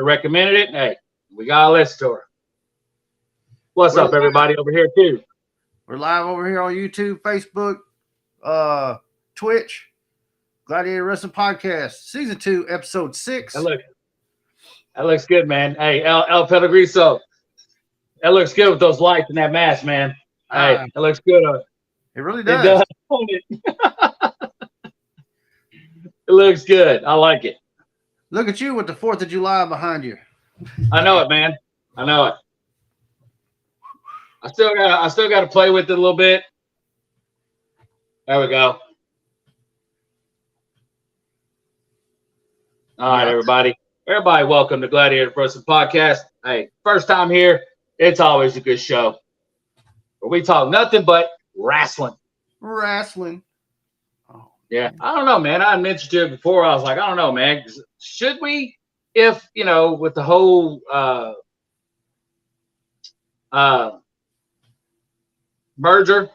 recommended it. Hey, we got to listen to her. What's up, everybody over here, too? We're live over here on YouTube, Facebook, Twitch, Gladiator Wrestling Podcast, Season 2, Episode 6. That looks good, man. Hey, El Pellegrino. That looks good with those lights and that mask, man. Hey, that looks good. It really does. It looks good. I like it. Look at you with the 4th of July behind you. I know it, man. I know it. I still got to play with it a little bit. There we go. All right, everybody. Everybody, welcome to Gladiator Wrestling Podcast. Hey, first time here. It's always a good show. Where we talk nothing but wrestling. Wrestling. Oh, yeah. I don't know, man. I mentioned it before. I was like, I don't know, man. Should we, if, with the whole merger,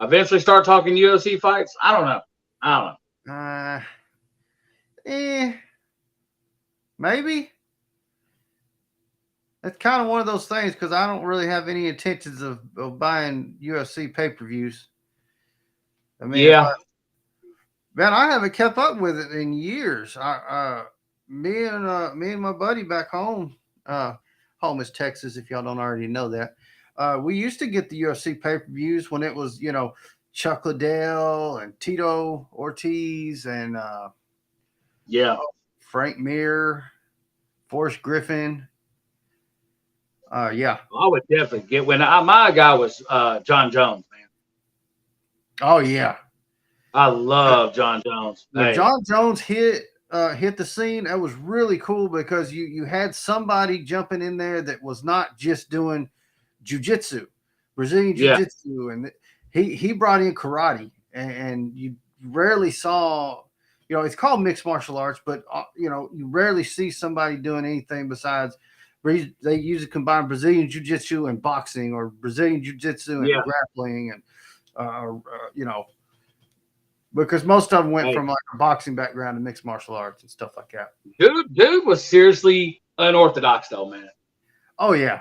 eventually start talking UFC fights? I don't know. Maybe. It's kind of one of those things because I don't really have any intentions of buying UFC pay-per-views. I mean, yeah. Man, I haven't kept up with it in years. Me and my buddy back home, home is Texas, if y'all don't already know that. We used to get the UFC pay-per-views when it was, Chuck Liddell and Tito Ortiz and Frank Mir, Forrest Griffin. Yeah. I would definitely get when my guy was John Jones, man. Oh yeah. I love John Jones. When John Jones hit the scene, that was really cool because you had somebody jumping in there that was not just doing jiu-jitsu, Brazilian jiu-jitsu, and he brought in karate, and you rarely saw, it's called mixed martial arts, but you rarely see somebody doing anything besides they usually combine Brazilian jiu-jitsu and boxing, or Brazilian jiu-jitsu and grappling, and because most of them went from like a boxing background to mixed martial arts and stuff like that. Dude was seriously unorthodox though, man. Oh yeah.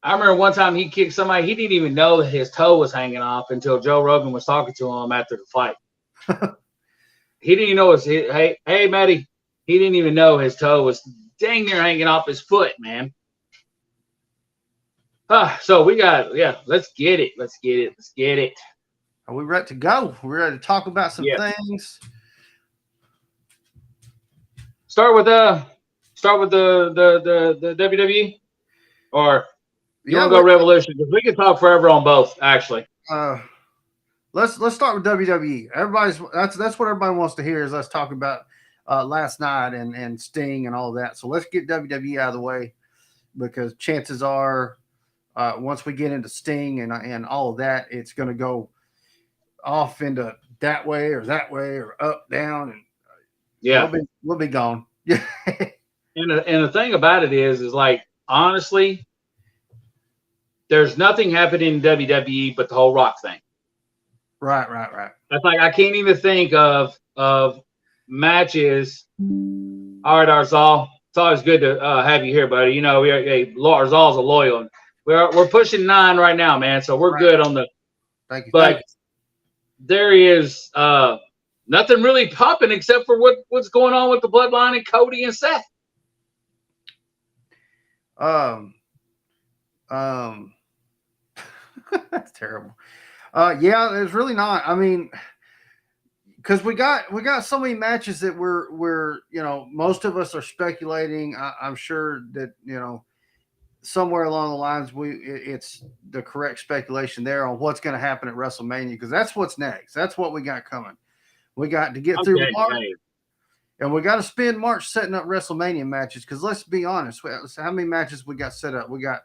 I remember one time he kicked somebody. He didn't even know that his toe was hanging off until Joe Rogan was talking to him after the fight. He didn't even know hey, Matty. He didn't even know his toe was dang near hanging off his foot, man. So we got, let's get it. Are we ready to go? We're ready to talk about some things. Start with the WWE, or you want to go Revolution? Because we can talk forever on both, actually. Let's start with WWE. That's what everybody wants to hear is us talk about last night and Sting and all that. So let's get WWE out of the way, because chances are once we get into Sting and all of that, it's going to go off into that way or up, down, and we'll be gone. Yeah. And the thing about it is like, honestly, there's nothing happening in WWE but the whole Rock thing. Right. That's like, I can't even think of matches. All right, Arzal, it's always good to have you here, buddy. Arzal's a loyal. We're pushing 9 right now, man. So we're good on the. Thank you. But there is nothing really popping except for what's going on with the Bloodline and Cody and Seth. That's terrible. There's really not. I mean, because we got so many matches that we're most of us are speculating. I'm sure that somewhere along the lines it's the correct speculation there on what's going to happen at WrestleMania, because that's what's next. That's what we got coming. We got to get through March, and we got to spend March setting up WrestleMania matches. Because let's be honest, how many matches we got set up? We got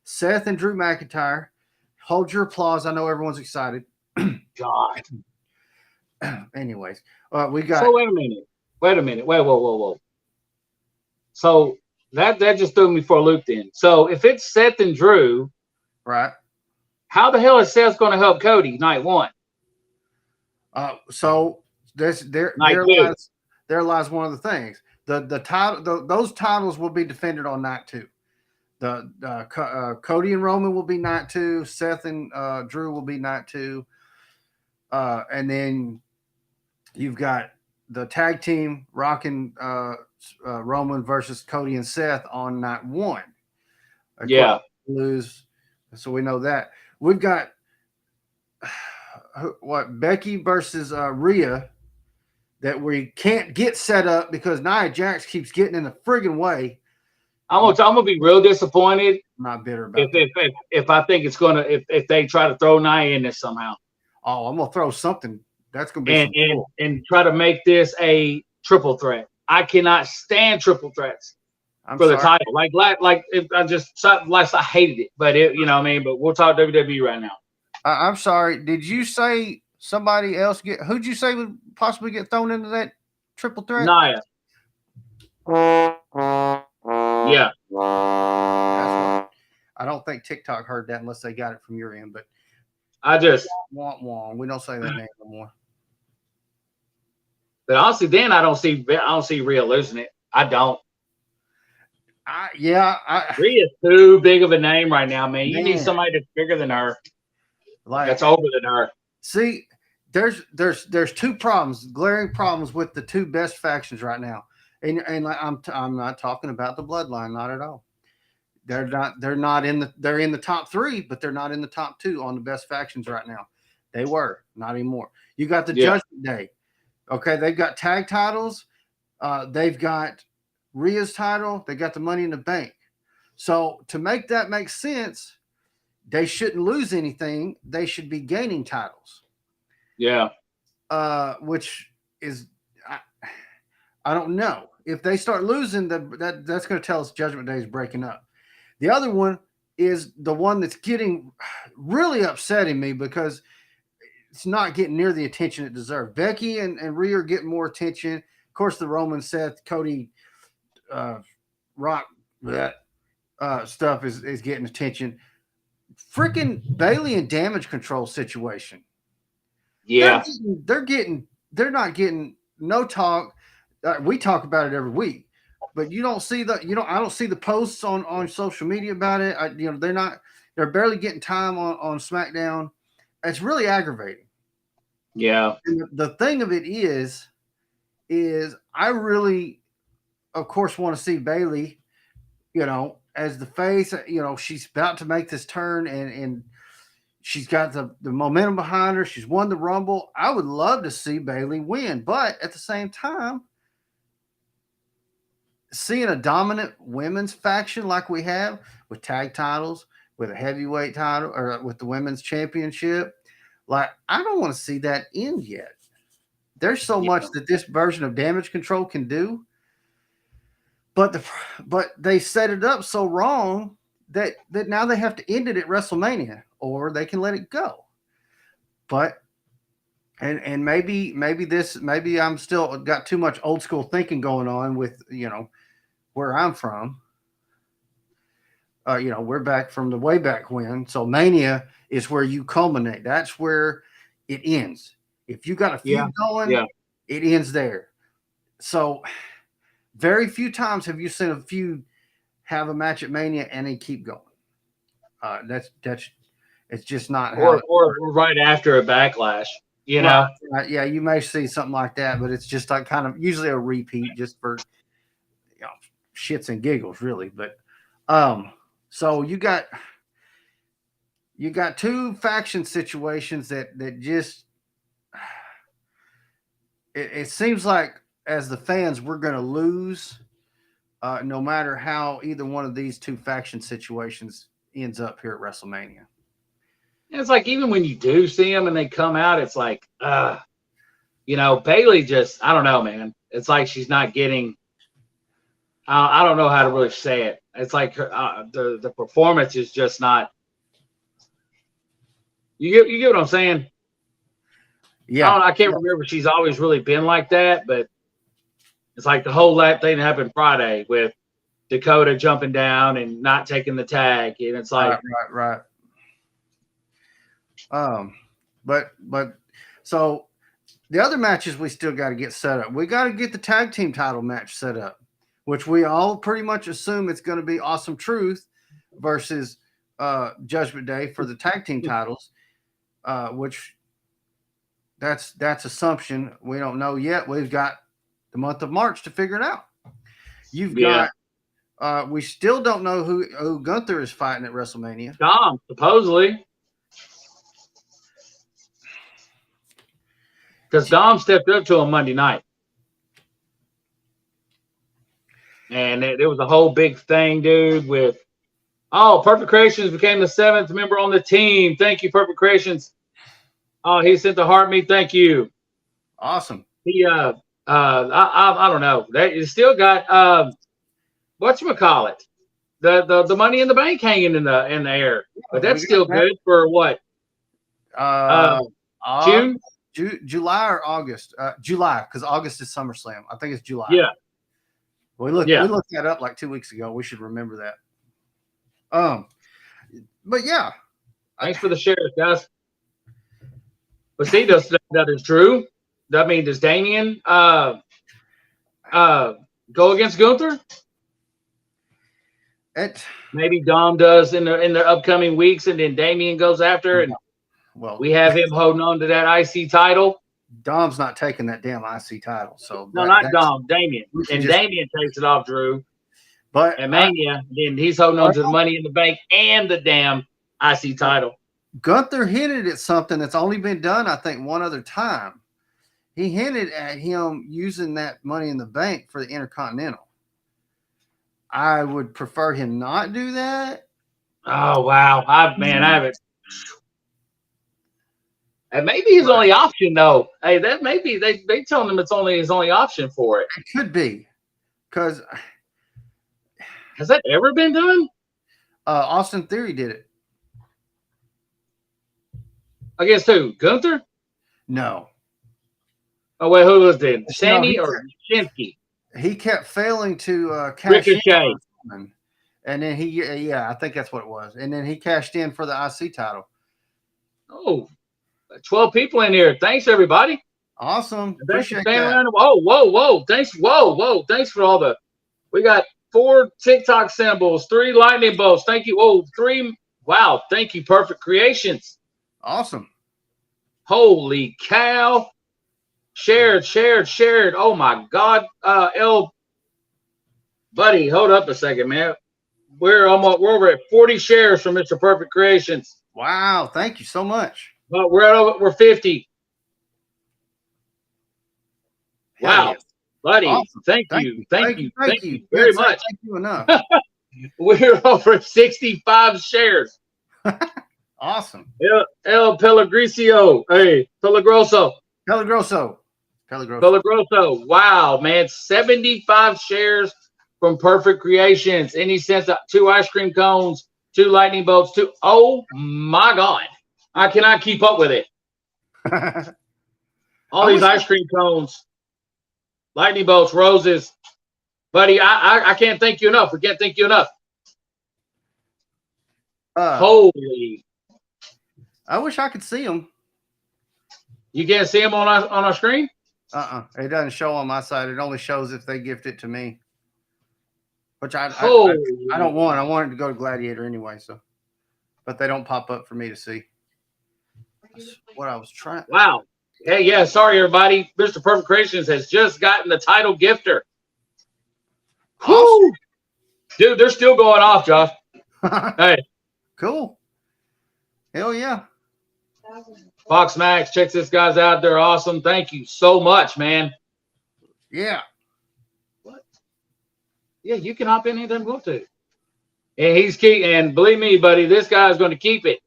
Seth and Drew McIntyre. Hold your applause. I know everyone's excited. God. Anyways, we got. So wait a minute. Whoa. So that just threw me for a loop then. So if it's Seth and Drew, right? How the hell is Seth going to help Cody night 1? So there lies one of the things. The title, those titles will be defended on night 2. Cody and Roman will be night 2. Seth and Drew will be night 2. And then you've got the tag team Rock and Roman versus Cody and Seth on night 1. Yeah. Lose. So we know that. We've got Becky versus Rhea that we can't get set up because Nia Jax keeps getting in the friggin' way. I'm gonna be real disappointed. I'm not bitter about that. If I think it's gonna if they try to throw Nia in this somehow. Oh, I'm gonna throw something. That's gonna be and try to make this a triple threat. I cannot stand triple threats the title. Like if I hated it, but you know what I mean. But we'll talk WWE right now. I'm sorry. Did you say somebody else who'd you say would possibly get thrown into that triple threat? Nia. Yeah. I don't think TikTok heard that unless they got it from your end, but I just we don't say that name no more. But honestly, then I don't see Rhea losing it. I don't. Rhea's too big of a name right now, man. You need somebody that's bigger than her. That's older than her. See, there's 2 problems, glaring problems with the 2 best factions right now. And I'm not talking about the bloodline, not at all. They're in the top 3, but they're not in the top 2 on the best factions right now. They were, not anymore. You got the Judgment Day. Okay, they've got tag titles. They've got Rhea's title. They got the Money in the Bank. So to make that make sense, they shouldn't lose anything. They should be gaining titles. Yeah. Which is, I don't know. If they start losing, that's going to tell us Judgment Day is breaking up. The other one is the one that's getting really upsetting me because it's not getting near the attention it deserves. Becky and Rhea are getting more attention. Of course, the Roman, Seth, Cody, Rock, stuff is getting attention. Freaking Bayley and Damage Control situation. Yeah. They're not getting no talk. We talk about it every week, but I don't see the posts on social media about it. They're barely getting time on SmackDown. It's really aggravating. Yeah. And the thing of it is I really, of course, want to see Bayley, as the face. She's about to make this turn and she's got the momentum behind her. She's won the Rumble. I would love to see Bayley win, but at the same time, seeing a dominant women's faction like we have with tag titles, with a heavyweight title, or with the women's championship, like I don't want to see that end yet. There's so much that this version of Damage Control can do, but they set it up so wrong that now they have to end it at WrestleMania, or they can let it go. But and maybe I'm still got too much old school thinking going on with where I'm from. We're back from the way back when. So Mania is where you culminate. That's where it ends. If you got a feud going, it ends there. So very few times have you seen a feud have a match at Mania and they keep going. That's it's just not or right after a Backlash. Right. Yeah, you may see something like that, but it's just like kind of usually a repeat just for shits and giggles, really. But so you got 2 faction situations that just it seems like as the fans we're going to lose no matter how either one of these 2 faction situations ends up here at WrestleMania. It's like even when you do see them and they come out, it's like Bayley just, I don't know, man. It's like she's not getting. I don't know how to really say it. It's like the performance is just not. You get what I'm saying? Yeah. I can't remember. She's always really been like that, but it's like the whole thing that happened Friday with Dakota jumping down and not taking the tag, and it's like right. But so the other matches we still got to get set up. We got to get the tag team title match set up, which we all pretty much assume it's going to be Awesome Truth versus Judgment Day for the tag team titles, which that's assumption. We don't know yet. We've got the month of March to figure it out. You've got we still don't know who Gunther is fighting at WrestleMania. Dom, supposedly. Because Dom stepped up to him Monday night. And there was a whole big thing, dude, with, Perfect Creations became the 7th member on the team. Thank you, Perfect Creations. Oh, he sent the heart me. Thank you. Awesome. He, I don't know. You still got, whatchamacallit? The Money in the Bank hanging in the air. But that's still good for what? June? July or August? July, because August is SummerSlam. I think it's July. Yeah. We looked that up like 2 weeks ago. We should remember that. But yeah. Thanks for the shares, guys. But see, that is true. I mean, does Damian go against Gunther? Maybe Dom does in the upcoming weeks, and then Damian goes after, and we have him holding on to that IC title. Dom's not taking that damn IC title. So no, not Dom, Damian. And Damian takes it off Drew. But and Mania, then he's holding on to the Money in the Bank and the damn IC title. Gunther hinted at something that's only been done, I think, one other time. He hinted at him using that Money in the Bank for the Intercontinental. I would prefer him not do that. Oh, wow. I haven't. And maybe his only option, though. Hey, that maybe they telling him it's only his only option for it. It could be, because has that ever been done? Austin Theory did it. Against who? Gunther? No. Oh wait, who was it? Sammy or Shinsuke? He kept failing to cash Ricochet. in, and then I think that's what it was. And then he cashed in for the IC title. Oh. 12 people in here. Thanks, everybody. Awesome. Thanks for staying around. Whoa. Thanks. Whoa. Thanks for all the. We got 4 TikTok symbols, 3 lightning bolts. Thank you. Whoa, 3. Wow. Thank you, Perfect Creations. Awesome. Holy cow. Shared. Oh, my God. Buddy, hold up a second, man. We're over at 40 shares from Mr. Perfect Creations. Wow. Thank you so much. Well, we're 50. Wow, yeah. Buddy! Awesome. Thank you very much. Thank you enough. We're over 65 shares. Awesome. El Pellegrino. Hey, Pellegroso. Wow, man, 75 shares from Perfect Creations. And he sends out 2 ice cream cones, 2 lightning bolts, 2. Oh my God. I cannot keep up with it. All these ice cream cones, lightning bolts, roses. Buddy, I can't thank you enough. We can't thank you enough. Holy. I wish I could see them. You can't see them on our screen? It doesn't show on my side. It only shows if they gift it to me. Which I don't want. I want it to go to Gladiator anyway, so. But they don't pop up for me to see. That's what I was trying. Wow. Hey, yeah, sorry, everybody. Mr. Perfect Creations has just gotten the title gifter. Woo! Dude, they're still going off, Josh. Hey. Cool. Hell yeah. Fox Max, check this guys out. They're awesome. Thank you so much, man. Yeah. What? Yeah, you can hop in anytime you want to. And and believe me, buddy, this guy's going to keep it.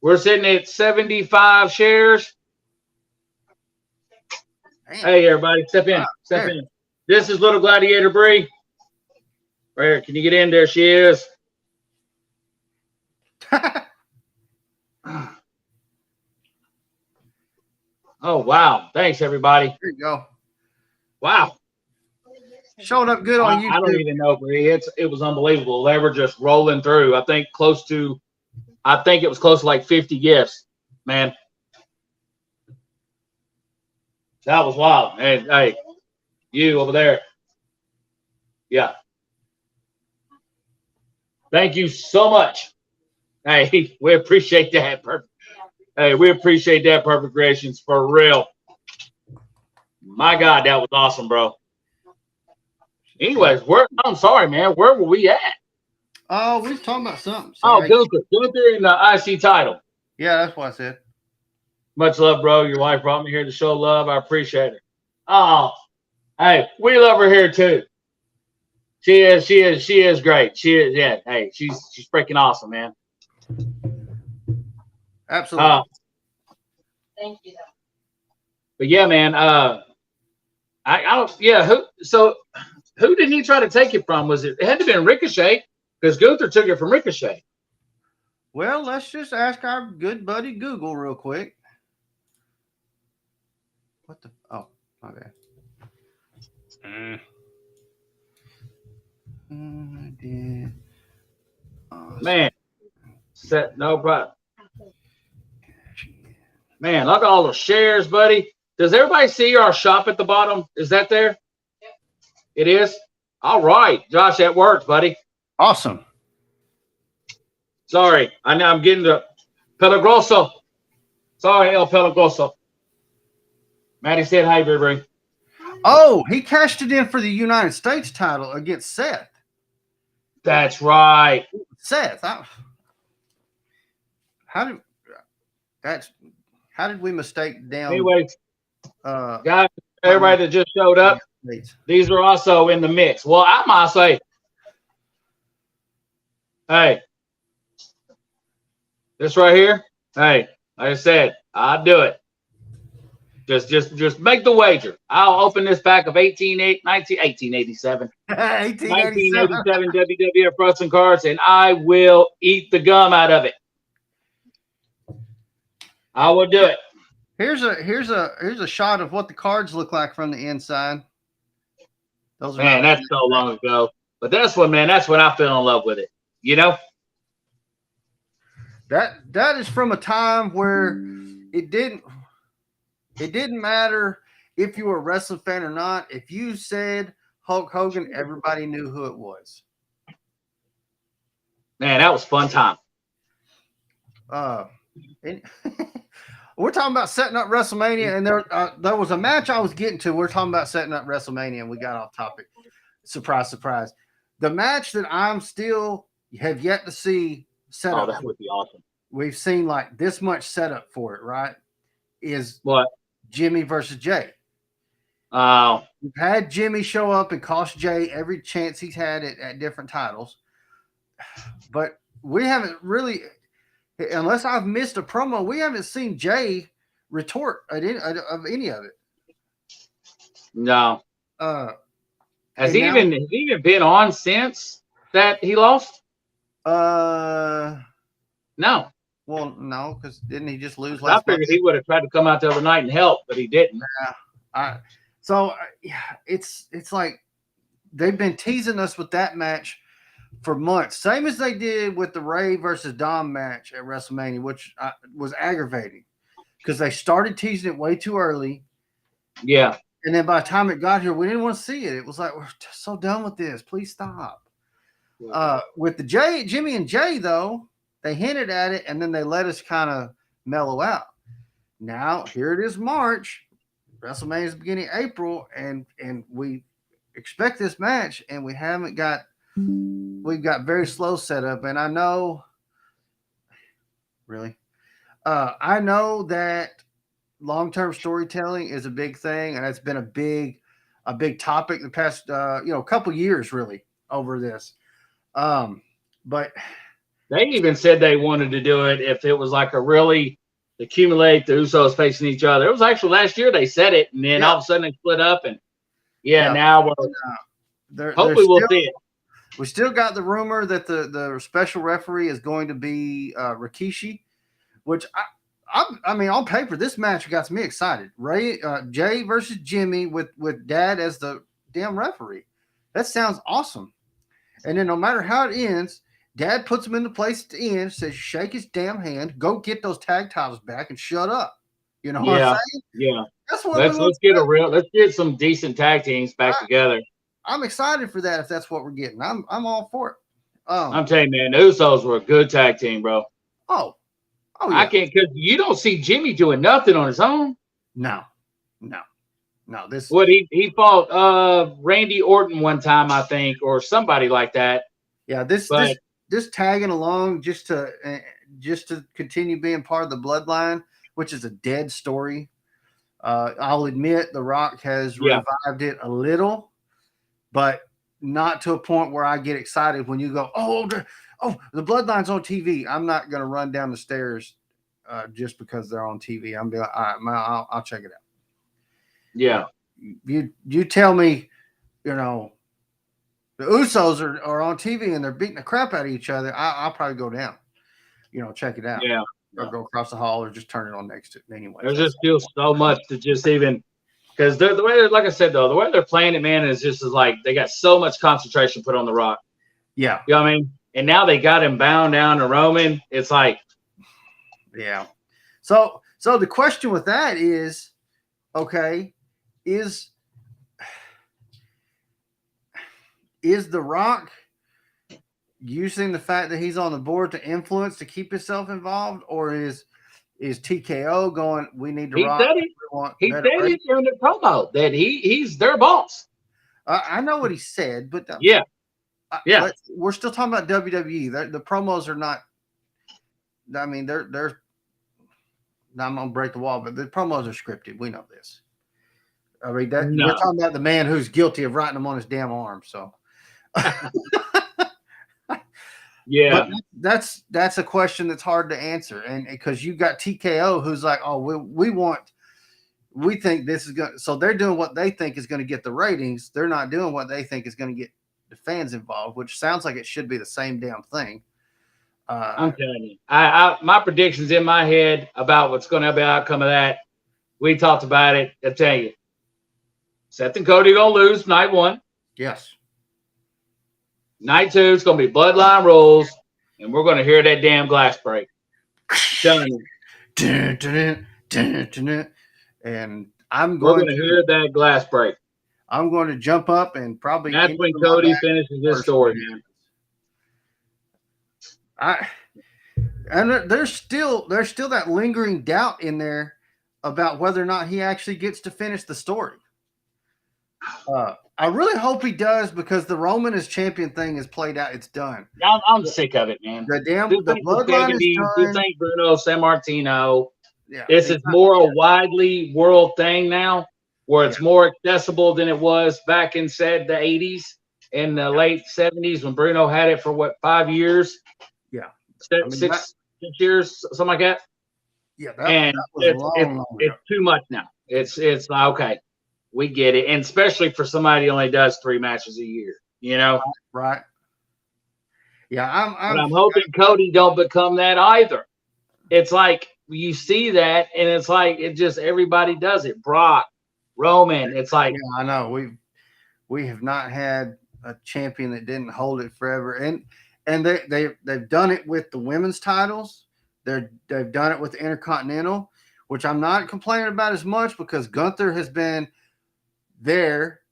We're sitting at 75 shares. Damn. Hey, everybody, step in. Step in. This is Little Gladiator Bree. Right here. Can you get in there? She is. Oh, wow. Thanks, everybody. There you go. Wow. Showing up good on YouTube. I don't even know, Bree. It was unbelievable. They were just rolling through. I think it was close to like 50 gifts, man. That was wild. And hey, you over there. Yeah. Thank you so much. Hey, we appreciate that. Perfect. Hey, we appreciate that, Perfect Creations, for real. My God, that was awesome, bro. Anyways, I'm sorry, man. Where were we at? Oh, we was talking about something. Sorry. Oh, Gunther in the IC title. Yeah, that's what I said. Much love, bro. Your wife brought me here to show love. I appreciate it. Oh, hey, we love her here too. She is great. She is, yeah. Hey, she's freaking awesome, man. Absolutely. Thank you. But yeah, man. I don't. Yeah. Who did he try to take it from? It had to have been Ricochet, because Gunther took it from Ricochet. Well, let's just ask our good buddy Google real quick. What the? Oh, okay. Man, no problem. Man, look at all the shares, buddy. Does everybody see our shop at the bottom? Is that there? Yep. It is? All right. Josh, that works, buddy. Awesome. Sorry. I'm getting the Pelagroso. Sorry, El Pelagroso. Maddie said hi, Burberry. Oh, he cashed it in for the United States title against Seth. That's right. Seth. How did we mistake down? Anyways, guys, everybody that just showed up, these are also in the mix. Well, I might say, hey, this right here, hey, like I said, I'll do it. Just make the wager. I'll open this pack of 1887. 1987 WWF wrestling cards, and I will eat the gum out of it. I will do it. Here's a shot of what the cards look like from the inside. Those are that's so long ago. But that's when I fell in love with it. You know? That is from a time where it didn't matter if you were a wrestling fan or not. If you said Hulk Hogan, everybody knew who it was. Man, that was a fun time. We're talking about setting up WrestleMania, and there was a match I was getting to. We're talking about setting up WrestleMania, and we got off topic. Surprise, surprise. The match that I'm still have yet to see set up. Oh, that would be awesome. We've seen like this much setup for it, right? Is what? Jimmy versus Jay. Oh. We've had Jimmy show up and cost Jay every chance he's had at different titles. But we haven't really, unless I've missed a promo, we haven't seen Jay retort of any of it. No. Has he even been on since that he lost? No. Well, no, because didn't he just lose last night? I figured he would have tried to come out the other night and help, but he didn't. Yeah. It's like they've been teasing us with that match for months, same as they did with the Ray versus Dom match at WrestleMania, which was aggravating because they started teasing it way too early. Yeah. And then by the time it got here, we didn't want to see it. It was like, we're so done with this. Please stop. With the Jimmy and Jay, though, they hinted at it, and then they let us kind of mellow out. Now, here it is March. WrestleMania is beginning of April, and we expect this match, and we've got very slow setup. And I know, really, I know that long-term storytelling is a big thing, and it's been a big topic the past couple years really over this. But they even said they wanted to do it if it was like a really accumulate the Usos facing each other. It was actually last year they said it, and then all of a sudden they split up, and now hopefully we'll see it. We still got the rumor that the special referee is going to be Rikishi, which I mean, on paper, this match got me excited. Jay versus Jimmy with Dad as the damn referee. That sounds awesome. And then no matter how it ends, Dad puts him into place at the end, says, shake his damn hand, go get those tag titles back and shut up. You know what I'm saying? Yeah. That's what let's get some decent tag teams back together. I'm excited for that if that's what we're getting. I'm all for it. I'm telling you, man, the Usos were a good tag team, bro. Oh yeah. I can't, because you don't see Jimmy doing nothing on his own. No. This what he fought Randy Orton one time, I think, or somebody like that. Yeah, this tagging along just to continue being part of the bloodline, which is a dead story. I'll admit The Rock has revived it a little, but not to a point where I get excited when you go, the bloodline's on TV. I'm not going to run down the stairs just because they're on TV. I'm be like, all right, I'll check it out. Yeah. You tell me, the Usos are on TV and they're beating the crap out of each other. I'll probably go down, check it out. Yeah. Or go across the hall or just turn it on next to it. Anyway. There's just still so much to just even, because the way, like I said, though, the way they're playing it, man, is just like they got so much concentration put on The Rock. Yeah. You know what I mean? And now they got him bound down to Roman. It's like. Yeah. So the question with that is, okay, is The Rock using the fact that he's on the board to influence to keep himself involved, or is TKO going, we need to Rock? He said it during the promo that he's their boss. I know what he said, but we're still talking about WWE. The promos are not. I mean, they're. I'm gonna break the wall, but the promos are scripted. We know this. I mean, we're talking about the man who's guilty of writing them on his damn arm. So, yeah, but that's a question that's hard to answer, and because you got TKO who's like, oh, we think this is going. So they're doing what they think is going to get the ratings. They're not doing what they think is going to get the fans involved, which sounds like it should be the same damn thing. I'm telling you, my predictions in my head about what's going to be the outcome of that. We talked about it. I tell you, Seth and Cody gonna lose night one. Yes. Night two, it's gonna be bloodline rules, and we're gonna hear that damn glass break. Telling you. And we're going to hear that glass break. I'm going to jump up and probably. That's when Cody finishes his story, man. And there's still that lingering doubt in there about whether or not he actually gets to finish the story. I really hope he does, because the Roman as champion thing is played out. It's done. I'm sick of it, man. The bloodline is done. This ain't Bruno Sammartino. Yeah, this is more a widely world thing now, where it's more accessible than it was back in the 80s and the late 70s when Bruno had it for 5 years? Yeah. Six years, something like that. Yeah, that was it's too much now. It's okay. We get it. And especially for somebody who only does 3 matches a year, Right. Yeah, I'm hoping Cody don't become that either. It's like you see that, and it's like everybody does it. Brock, Roman. It's like I know we have not had a champion that didn't hold it forever, and they've done it with the women's titles. They've done it with the Intercontinental, which I'm not complaining about as much, because Gunther has been there.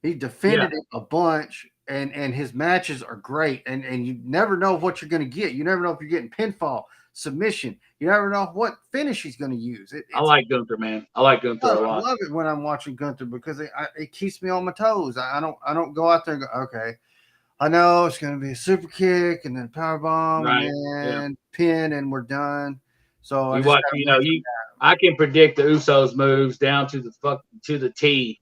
He defended it a bunch, and his matches are great, and you never know what you're going to get. You never know if you're getting pinfall, submission. You never know what finish he's going to use. I like Gunther, man. I like Gunther a lot. I love it when I'm watching Gunther, because it keeps me on my toes. I don't go out there and go, okay, I know it's going to be a super kick and then power bomb and pin, and we're done. So I can predict the Usos moves down to the T.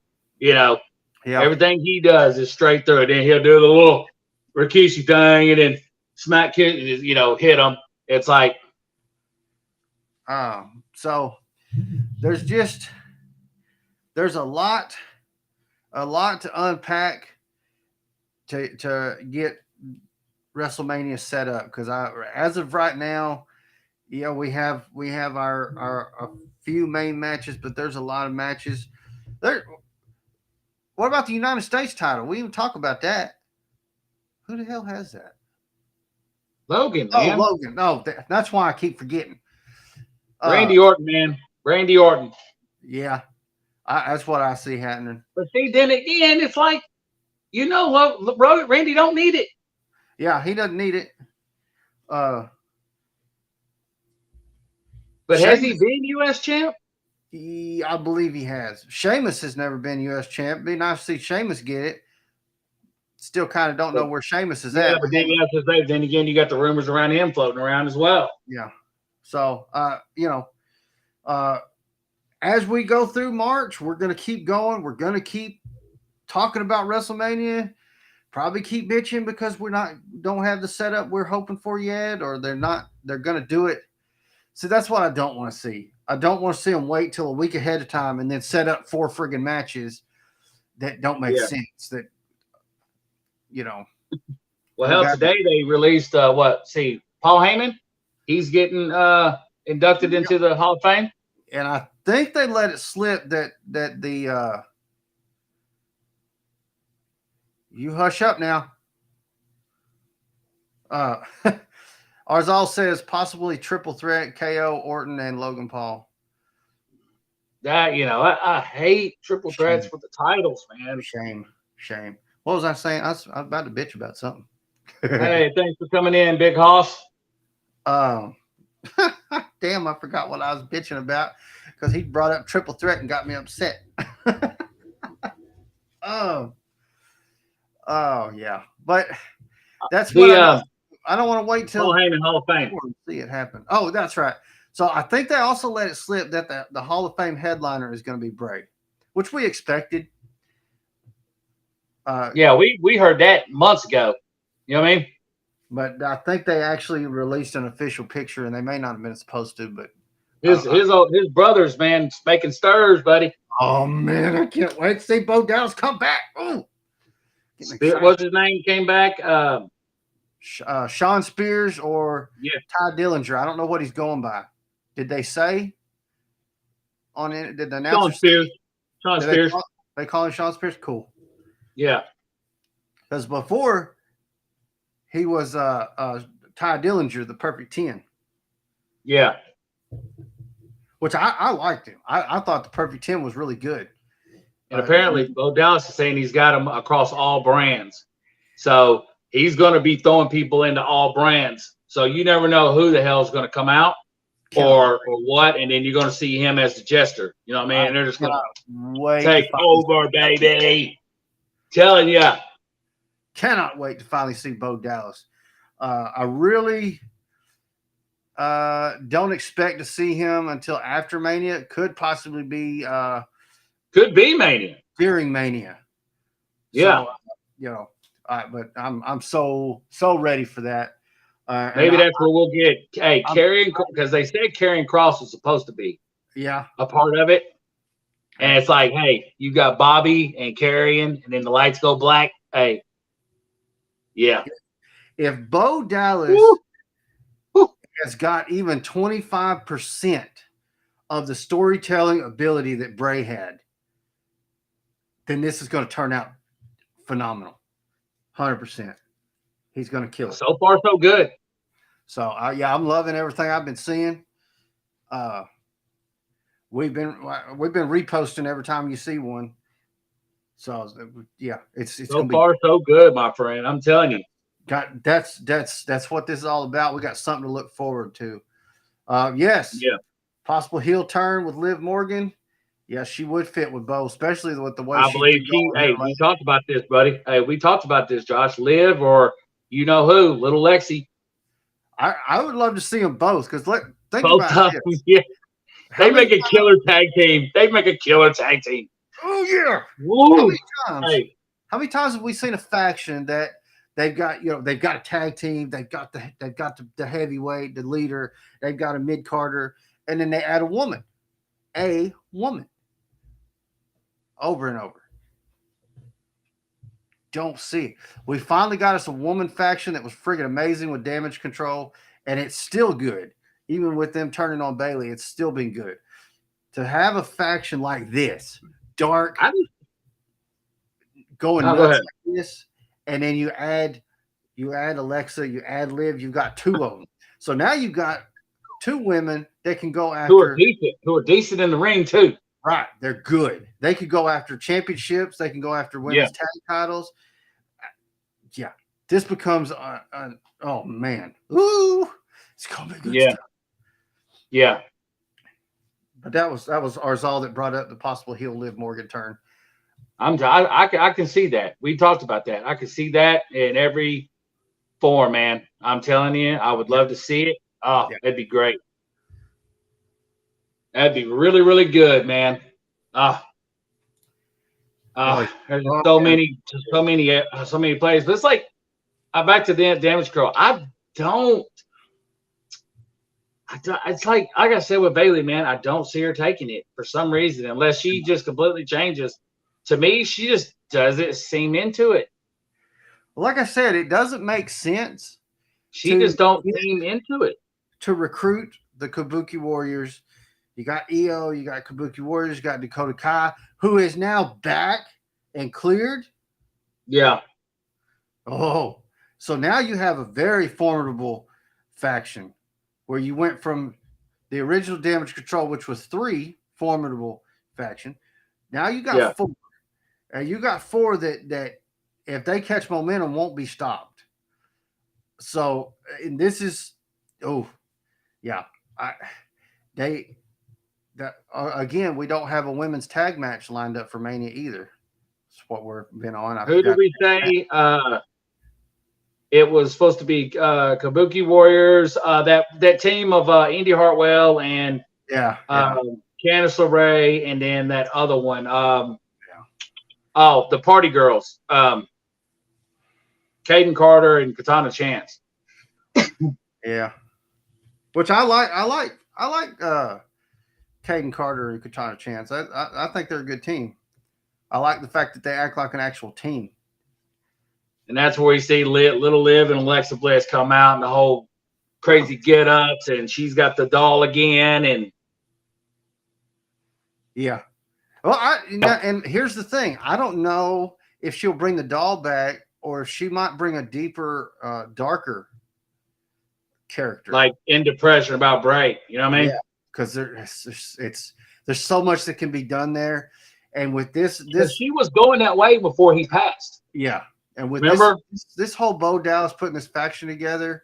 Everything he does is straight through. Then he'll do the little Rikishi thing, and then smack hit him. It's like, so there's a lot to unpack to get WrestleMania set up, because as of right now, we have our a few main matches, but there's a lot of matches there. What about the United States title? We even talk about that. Who the hell has that? Logan, man. Oh, Logan. No, that's why I keep forgetting. Randy Orton, man. Randy Orton. Yeah. That's what I see happening. But see, then again, it's like, you know what, Randy don't need it. Yeah, he doesn't need it. But Sheamus, has he been U.S. champ? I believe he has. Sheamus has never been U.S. champ. Be nice to see Sheamus get it. Still kind of don't know where Sheamus is at. But then again, you got the rumors around him floating around as well. Yeah. So, as we go through March, we're going to keep going. We're going to keep talking about WrestleMania. Probably keep bitching because don't have the setup we're hoping for yet, or they're going to do it. See, that's what I don't want to see. I don't want to see them wait till a week ahead of time and then set up 4 friggin' matches that don't make sense. That, Well, hell, today they released Paul Heyman. He's getting inducted into the Hall of Fame. And I think they let it slip that the you hush up now. Arzal says possibly triple threat KO Orton and Logan Paul. That I hate triple threats for the titles, man. Shame. What was I saying? I was about to bitch about something. Hey, thanks for coming in, Big Hoss. Damn, I forgot what I was bitching about because he brought up triple threat and got me upset. Oh yeah, but that's what I don't want to wait till Paul Heyman Hall of Fame to see it happen. Oh, that's right. So I think they also let it slip that the Hall of Fame headliner is going to be Bray, which we expected. We heard that months ago. You know what I mean? But I think they actually released an official picture, and they may not have been supposed to. But his brothers, man, making stirs, buddy. Oh man, I can't wait to see Bo Dallas come back. Ooh. What's his name? Came back. Sean Spears or Ty Dillinger. I don't know what he's going by. Did they say on it? Did the announcer Sean Spears. They call him Sean Spears? Cool. Yeah. Because before he was Ty Dillinger, the Perfect 10. Yeah. Which I liked him. I thought the Perfect 10 was really good. And apparently Bo Dallas is saying he's got him across all brands. So he's going to be throwing people into all brands. So you never know who the hell is going to come out or what. And then you're going to see him as the jester. You know what I mean? And they're just going to take over, baby. Telling you. Cannot wait to finally see Bo Dallas. I really don't expect to see him until after Mania. It could possibly be Mania. During Mania. Yeah. So, but I'm so ready for that. Maybe that's where we'll get Karrion, because they said Karrion Kross was supposed to be a part of it. And it's like, hey, you got Bobby and Karrion, and then the lights go black. Hey, yeah. If Bo Dallas has got even 25% of the storytelling ability that Bray had, then this is going to turn out phenomenal. 100%. He's going to kill it. So far, so good. So, I'm loving everything I've been seeing. We've been reposting every time you see one. So, it's so far so good, my friend. I'm telling you. That's what this is all about. We got something to look forward to. Yes. Yeah. Possible heel turn with Liv Morgan. Yeah, she would fit with Bo, especially with the way I believe she. Hey, we talked about this, buddy. Hey, we talked about this, Josh. Liv or you know who, Little Lexi. I would love to see them both because think both about this. Yeah. They make a killer tag team. Oh yeah. Woo. How many times have we seen a faction that they've got a tag team, they've got the heavyweight, the leader, they've got a mid carder, and then they add a woman. Over and over. Don't see it. We finally got us a woman faction that was friggin' amazing with Damage Control, and it's still good. Even with them turning on Bailey, it's still been good. To have a faction like this, dark, going nuts like this, and then you add Alexa, you add Liv, you've got 2 of them. So now you've got 2 women that can go after who are decent in the ring too. Right. They're good. They could go after championships. They can go after women's tag titles. Yeah. This becomes oh man. Ooh. It's gonna be good stuff. Yeah. But that was Arzal that brought up the possible heel Liv Morgan turn. I can see that. We talked about that. I can see that in every form, man. I'm telling you, I would love to see it. Oh, that'd be great. That'd be really, really good, man. There's so many plays. But it's like back to the Damage Girl. It's like I said with Bayley, man, I don't see her taking it for some reason, unless she just completely changes. To me, she just doesn't seem into it. Like I said, it doesn't make sense. She just don't seem into it. To recruit the Kabuki Warriors. You got EO, you got Kabuki Warriors, you got Dakota Kai, who is now back and cleared. Yeah. Oh, so now you have a very formidable faction where you went from the original Damage Control, which was 3 formidable faction. Now you got 4. And you got 4 that if they catch momentum won't be stopped. So, and this is, again, we don't have a women's tag match lined up for Mania either. That's what we've been on. Who did we say? It was supposed to be Kabuki Warriors, that team of Indy Hartwell and Candice LeRae, and then that other one. The Party Girls, Caden Carter and Katana Chance. Yeah, which I like. I like Caden Carter and Katana Chance. I think they're a good team. I like the fact that they act like an actual team. And that's where we see Little Liv and Alexa Bliss come out and the whole crazy get-ups, and she's got the doll again. And yeah. Well, and here's the thing. I don't know if she'll bring the doll back or if she might bring a deeper, darker character. Like in depression about Bray. You know what I mean? Yeah, because there's so much that can be done there. And with this she was going that way before he passed. Yeah. And with this whole Bo Dallas putting this faction together,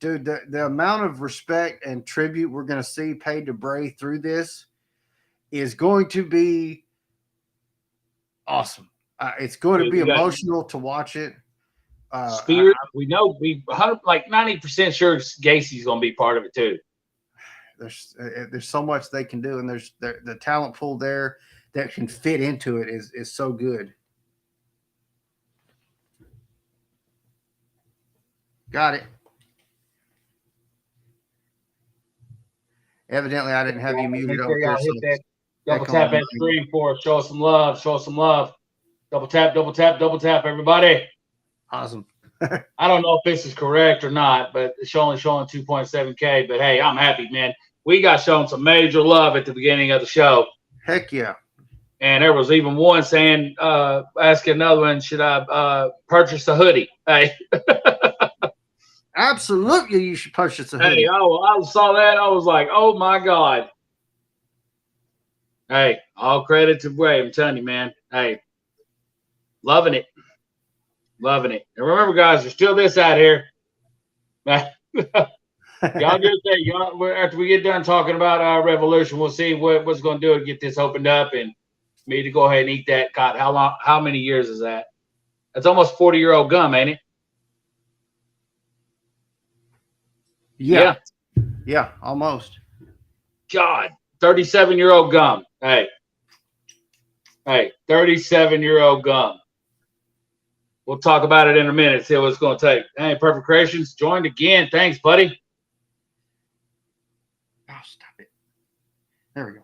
dude, the amount of respect and tribute we're going to see paid to Bray through this is going to be awesome. It's going to be emotional to watch it. Spears, we know like 90% sure Gacy's going to be part of it too. There's so much they can do, and there's the talent pool there that can fit into it is so good. Got it. Evidently, I didn't have you muted over there. Hit that double tap that screen for us. Show us some love. Show us some love. Double tap, everybody. Awesome. I don't know if this is correct or not, but it's only showing 2.7K. But hey, I'm happy, man. We got shown some major love at the beginning of the show. Heck yeah. And there was even one saying, asking another one, should I purchase a hoodie? Hey. Absolutely, you should purchase a hoodie. Hey, I saw that. I was like, oh, my God. Hey, all credit to Bray. I'm telling you, man. Hey, loving it. Loving it. And remember, guys, there's still this out here. Y'all just say, after we get done talking about Revolution, we'll see what's going to do to get this opened up and me to go ahead and eat that. God, how many years is that? That's almost 40-year-old gum, ain't it? Yeah, almost. God, 37-year-old gum. Hey, 37-year-old gum. We'll talk about it in a minute, see what it's going to take. Hey, Perfect Creations joined again. Thanks, buddy. Oh, stop it. There we go.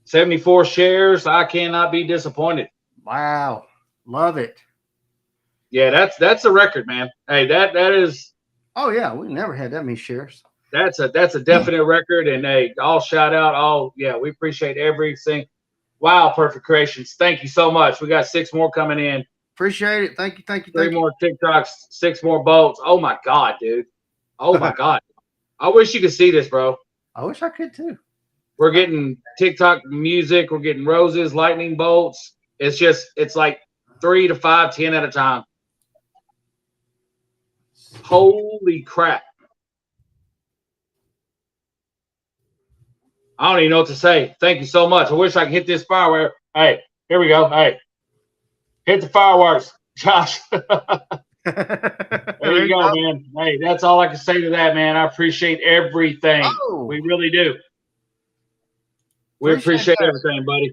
74 shares. I cannot be disappointed. Wow. Love it. Yeah, that's a record, man. Hey, that is. Oh yeah, we never had that many shares. That's a definite record, and hey, all shout out, we appreciate everything. Wow, Perfect Creations, thank you so much. We got 6 more coming in. Appreciate it. Thank you. 3 more TikToks, 6 more bolts. Oh my God, dude. Oh my God. I wish you could see this, bro. I wish I could too. We're getting TikTok music. We're getting roses, lightning bolts. It's like 3 to 5, 10 at a time. Holy crap. I don't even know what to say. Thank you so much. I wish I could hit this firework. Hey, here we go. Hey, hit the fireworks, Josh. There you go, man. Hey, that's all I can say to that, man. I appreciate everything. Oh. We really do. We appreciate everything, buddy.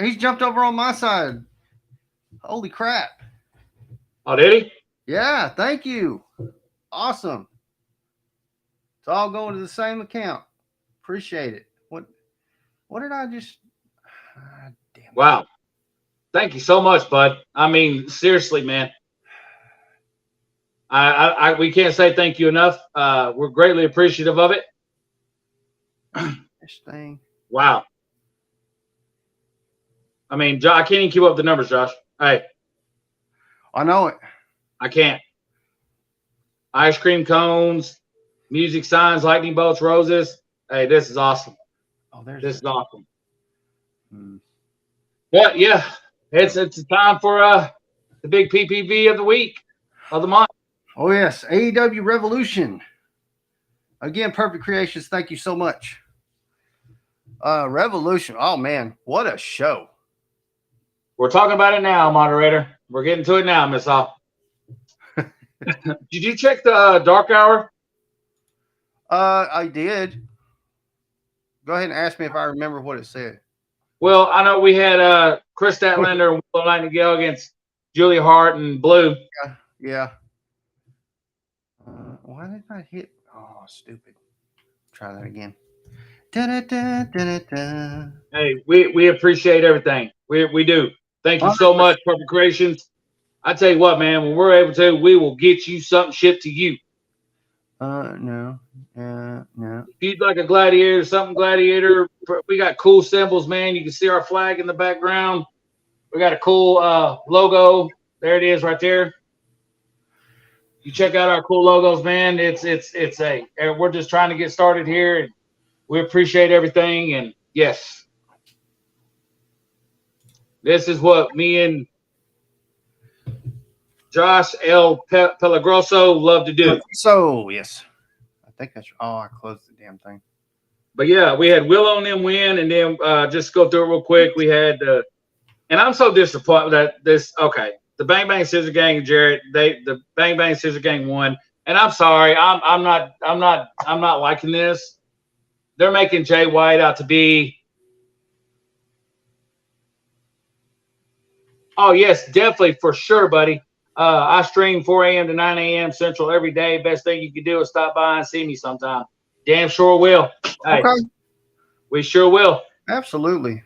He's jumped over on my side. Holy crap. Oh, did he? Yeah, thank you. Awesome. It's all going to the same account. Appreciate it. What did I just damn. Wow. Thank you so much, bud. I mean, seriously, man. We can't say thank you enough. We're greatly appreciative of it. This thing. Wow. I mean, I can't even keep up the numbers, Josh. Hey. I know it. I can't. Ice cream cones, music signs, lightning bolts, roses. Hey, this is awesome. This is awesome. But yeah, it's a time for the big PPV of the week, of the month. Oh yes, AEW Revolution. Again, Perfect Creations. Thank you so much. Revolution. Oh man, what a show! We're talking about it now, moderator. We're getting to it now, Miss Hall. Did you check the Dark Hour? I did. Go ahead and ask me if I remember what it said. Well, I know we had Chris Statlander and Willow Nightingale against Julia Hart and Blue. Yeah. Why did I hit? Oh, stupid. Try that again. Da-da-da-da-da-da. Hey, we appreciate everything. We do. Thank you so much, Perfect Creations. I tell you what, man, when we're able to, we will get you something shipped to you. No. If you'd like a Gladiator, something Gladiator, we got cool symbols, man. You can see our flag in the background. We got a cool logo. There it is right there. You check out our cool logos, man. We're just trying to get started here, and we appreciate everything. And yes, this is what me and Josh L. Pelagroso love to do. So yes, I think that's. Oh, I closed the damn thing. But yeah, we had Willow and them win, and then just go through it real quick. We had, and I'm so disappointed that this. Okay, the Bang Bang Scissor Gang and Jarrett, the Bang Bang Scissor Gang won, and I'm sorry, I'm not liking this. They're making Jay White out to be. Oh yes, definitely for sure, buddy. I stream 4 a.m. to 9 a.m. Central every day. Best thing you can do is stop by and see me sometime. Damn sure will. Hey, okay. We sure will. Absolutely.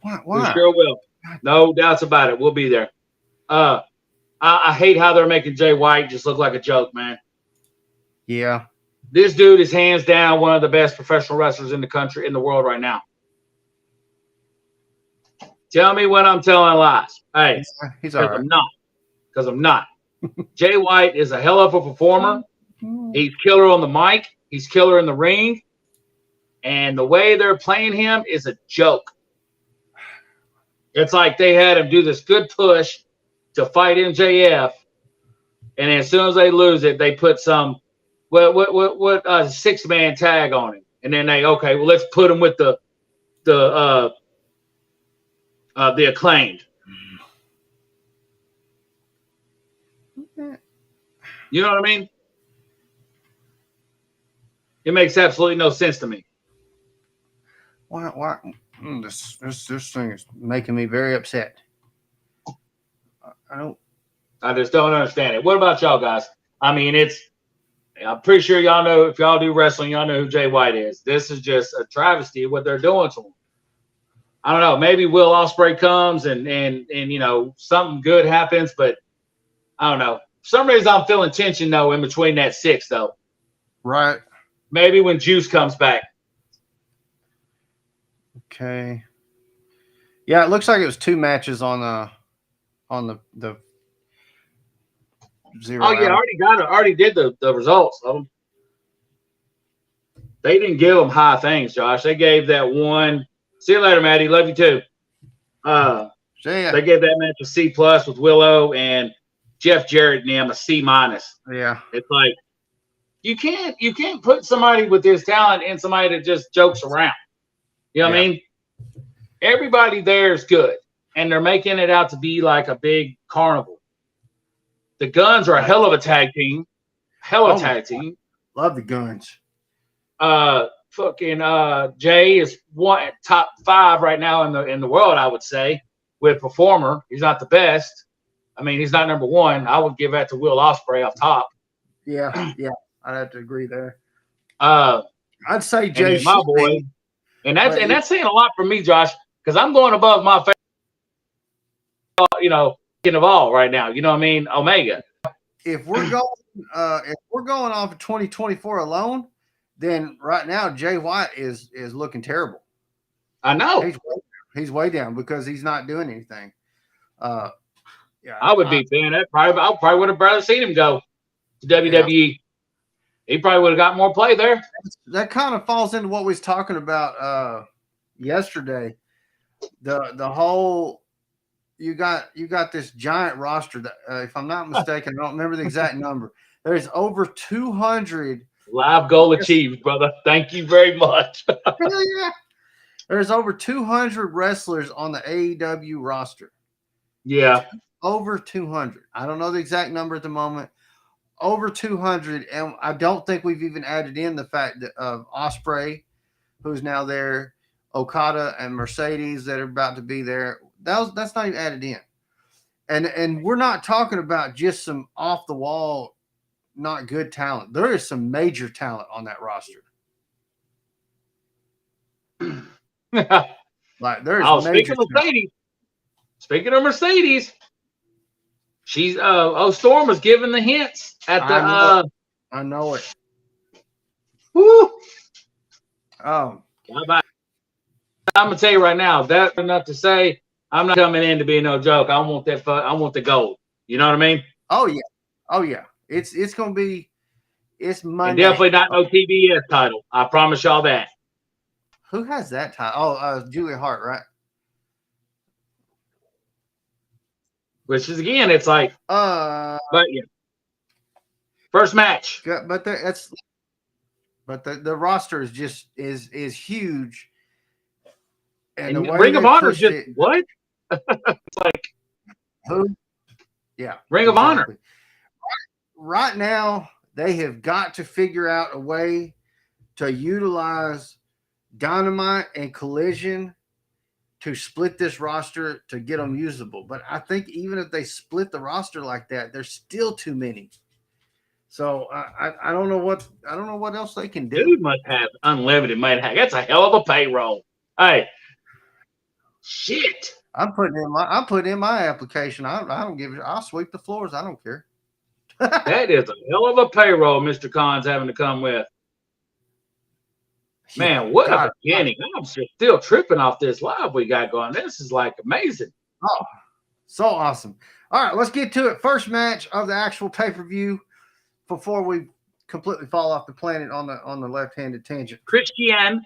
Why? We sure will. No doubts about it. We'll be there. I hate how they're making Jay White just look like a joke, man. Yeah. This dude is hands down one of the best professional wrestlers in the country, in the world right now. Tell me when I'm telling lies. Hey, he's all right. Because I'm not. Jay White is a hell of a performer. He's killer on the mic. He's killer in the ring. And the way they're playing him is a joke. It's like they had him do this good push to fight MJF. And as soon as they lose it, they put some six-man tag on him. And then let's put him with the Acclaimed. You know what I mean? It makes absolutely no sense to me. Why? This thing is making me very upset. I just don't understand it. What about y'all guys? I mean, I'm pretty sure y'all know, if y'all do wrestling, y'all know who Jay White is. This is just a travesty of what they're doing to him. I don't know. Maybe Will Ospreay comes and something good happens, but I don't know. For some reason, I'm feeling tension though in between that 6 though. Right. Maybe when Juice comes back. Okay. Yeah, it looks like it was 2 matches on the 0. Oh yeah, I already did the results of them. They didn't give him high things, Josh. They gave that one. See you later, Maddie. Love you too. See ya. They gave that match a C+ with Willow and Jeff Jarrett and them a C-. Yeah. It's like you can't put somebody with this talent in somebody that just jokes around. You know what I mean? Everybody there is good, and they're making it out to be like a big carnival. The Guns are a hell of a tag team. Tag team. Love the Guns. Jay is one top 5 right now in the world, I would say, with Performer. He's not the best. I mean, he's not number 1. I would give that to Will Ospreay off top. Yeah, I'd have to agree there. I'd say Jay, my boy, and that's saying a lot for me, Josh, because I'm going above my favorite, of all right now. You know what I mean? Omega. If we're going off of 2024 alone, then right now Jay White is looking terrible. I know he's way down because he's not doing anything. I would be fan. I probably would have rather seen him go to WWE. Yeah. He probably would have got more play there. That kind of falls into what we was talking about yesterday. The whole you got this giant roster that, if I'm not mistaken, I don't remember the exact number. There's over 200. Live goal achieved, brother. Thank you very much. Yeah. There's over 200 wrestlers on the AEW roster. Yeah. Over 200. I don't know the exact number at the moment. Over 200. And I don't think we've even added in the fact that of Ospreay, who's now there, Okada and Mercedes that are about to be there. That's not even added in. And we're not talking about just some off the wall, not good talent. There is some major talent on that roster. Like there's major Speaking of Mercedes, she's Storm was giving the hints at the I know it. Woo. Oh. I'm gonna tell you right now, that's enough to say I'm not coming in to be no joke. I want that. I want the gold. You know what I mean? Oh yeah. It's gonna be. It's Monday. And definitely not no TBS title. I promise y'all that. Who has that title? Oh, Julia Hart, right? Which is again, it's like, but yeah, first match. But the roster is just is huge. And the way Ring of Honor is just what? It's like who? Yeah, Ring of Honor. Right now, they have got to figure out a way to utilize Dynamite and Collision to split this roster to get them usable. But I think even if they split the roster like that, there's still too many. So I don't know what else they can do. Dude must have unlimited money. That's a hell of a payroll. Hey, shit. I'm putting in my application. I don't give it. I'll sweep the floors. I don't care. That is a hell of a payroll Mr. Khan's having to come with. Man, what a beginning. I'm still tripping off this live we got going. This is like amazing. Oh, so awesome. All right, let's get to it. First match of the actual pay-per-view before we completely fall off the planet on the left-handed tangent. Christian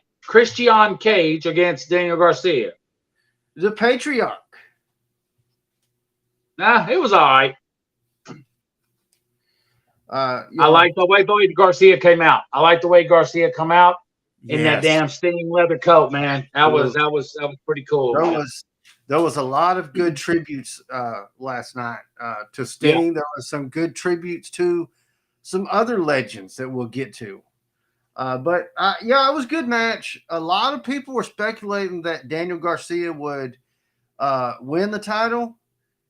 Cage against Daniel Garcia. The Patriarch. Nah, it was all right. I like the way Garcia came out. I like the way Garcia come out in that damn stinging leather coat, man. That was pretty cool. There was a lot of good tributes last night to Sting. Yeah. There was some good tributes to some other legends that we'll get to. But it was a good match. A lot of people were speculating that Daniel Garcia would win the title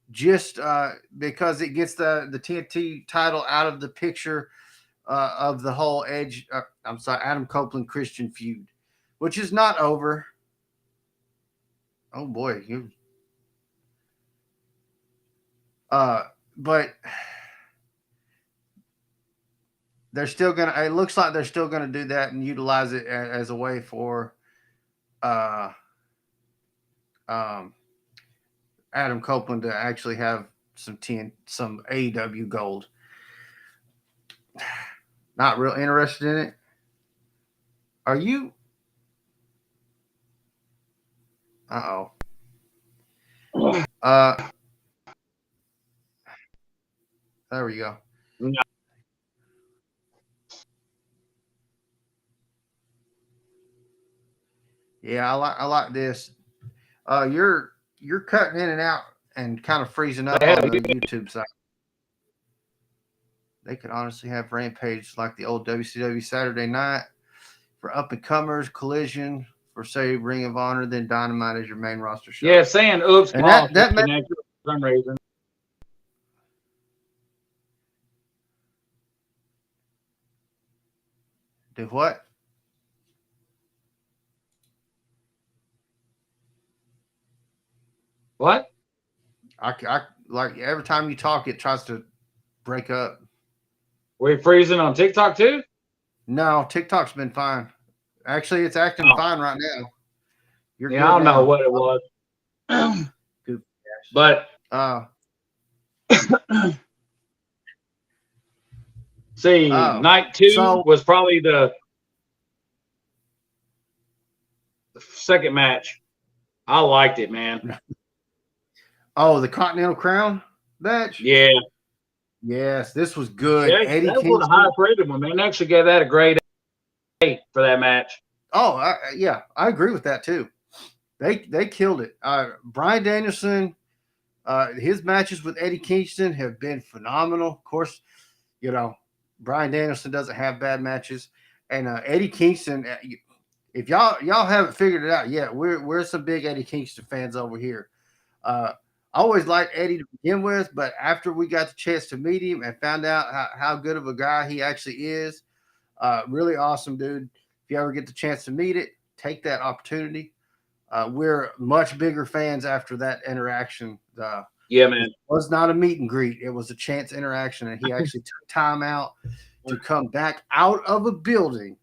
just because it gets the TNT title out of the picture of the whole Adam Copeland Christian feud, which is not over. Oh boy, but they're still gonna. It looks like they're still gonna do that and utilize it as a way for Adam Copeland to actually have some AEW gold. Not real interested in it. Are you? Uh-oh. There we go. No. Yeah, I like this. You're cutting in and out and kind of freezing up on the YouTube side. They could honestly have Rampage like the old WCW Saturday Night for up and comers, Collision for say Ring of Honor, then Dynamite as your main roster show. Yeah, saying oops, and that for some reason. Do what? What? I like every time you talk, it tries to break up. Were you freezing on TikTok too? No, TikTok's been fine. Actually, it's acting fine right now. I don't know what it was. But see, night 2 was probably the second match. I liked it, man. Oh, the Continental Crown match? Yeah. Yes, this was good. Yeah, Eddie that was the highest rated one, man. They actually gave that a grade 8 for that match. Oh, I agree with that too. They killed it. Bryan Danielson, his matches with Eddie Kingston have been phenomenal. Of course, Bryan Danielson doesn't have bad matches, and Eddie Kingston. If y'all haven't figured it out yet, we're some big Eddie Kingston fans over here. I always liked Eddie to begin with, but after we got the chance to meet him and found out how good of a guy he actually is, really awesome dude. If you ever get the chance to meet it, take that opportunity. We're much bigger fans after that interaction. Yeah, man. It was not a meet and greet. It was a chance interaction, and he actually took time out to come back out of a building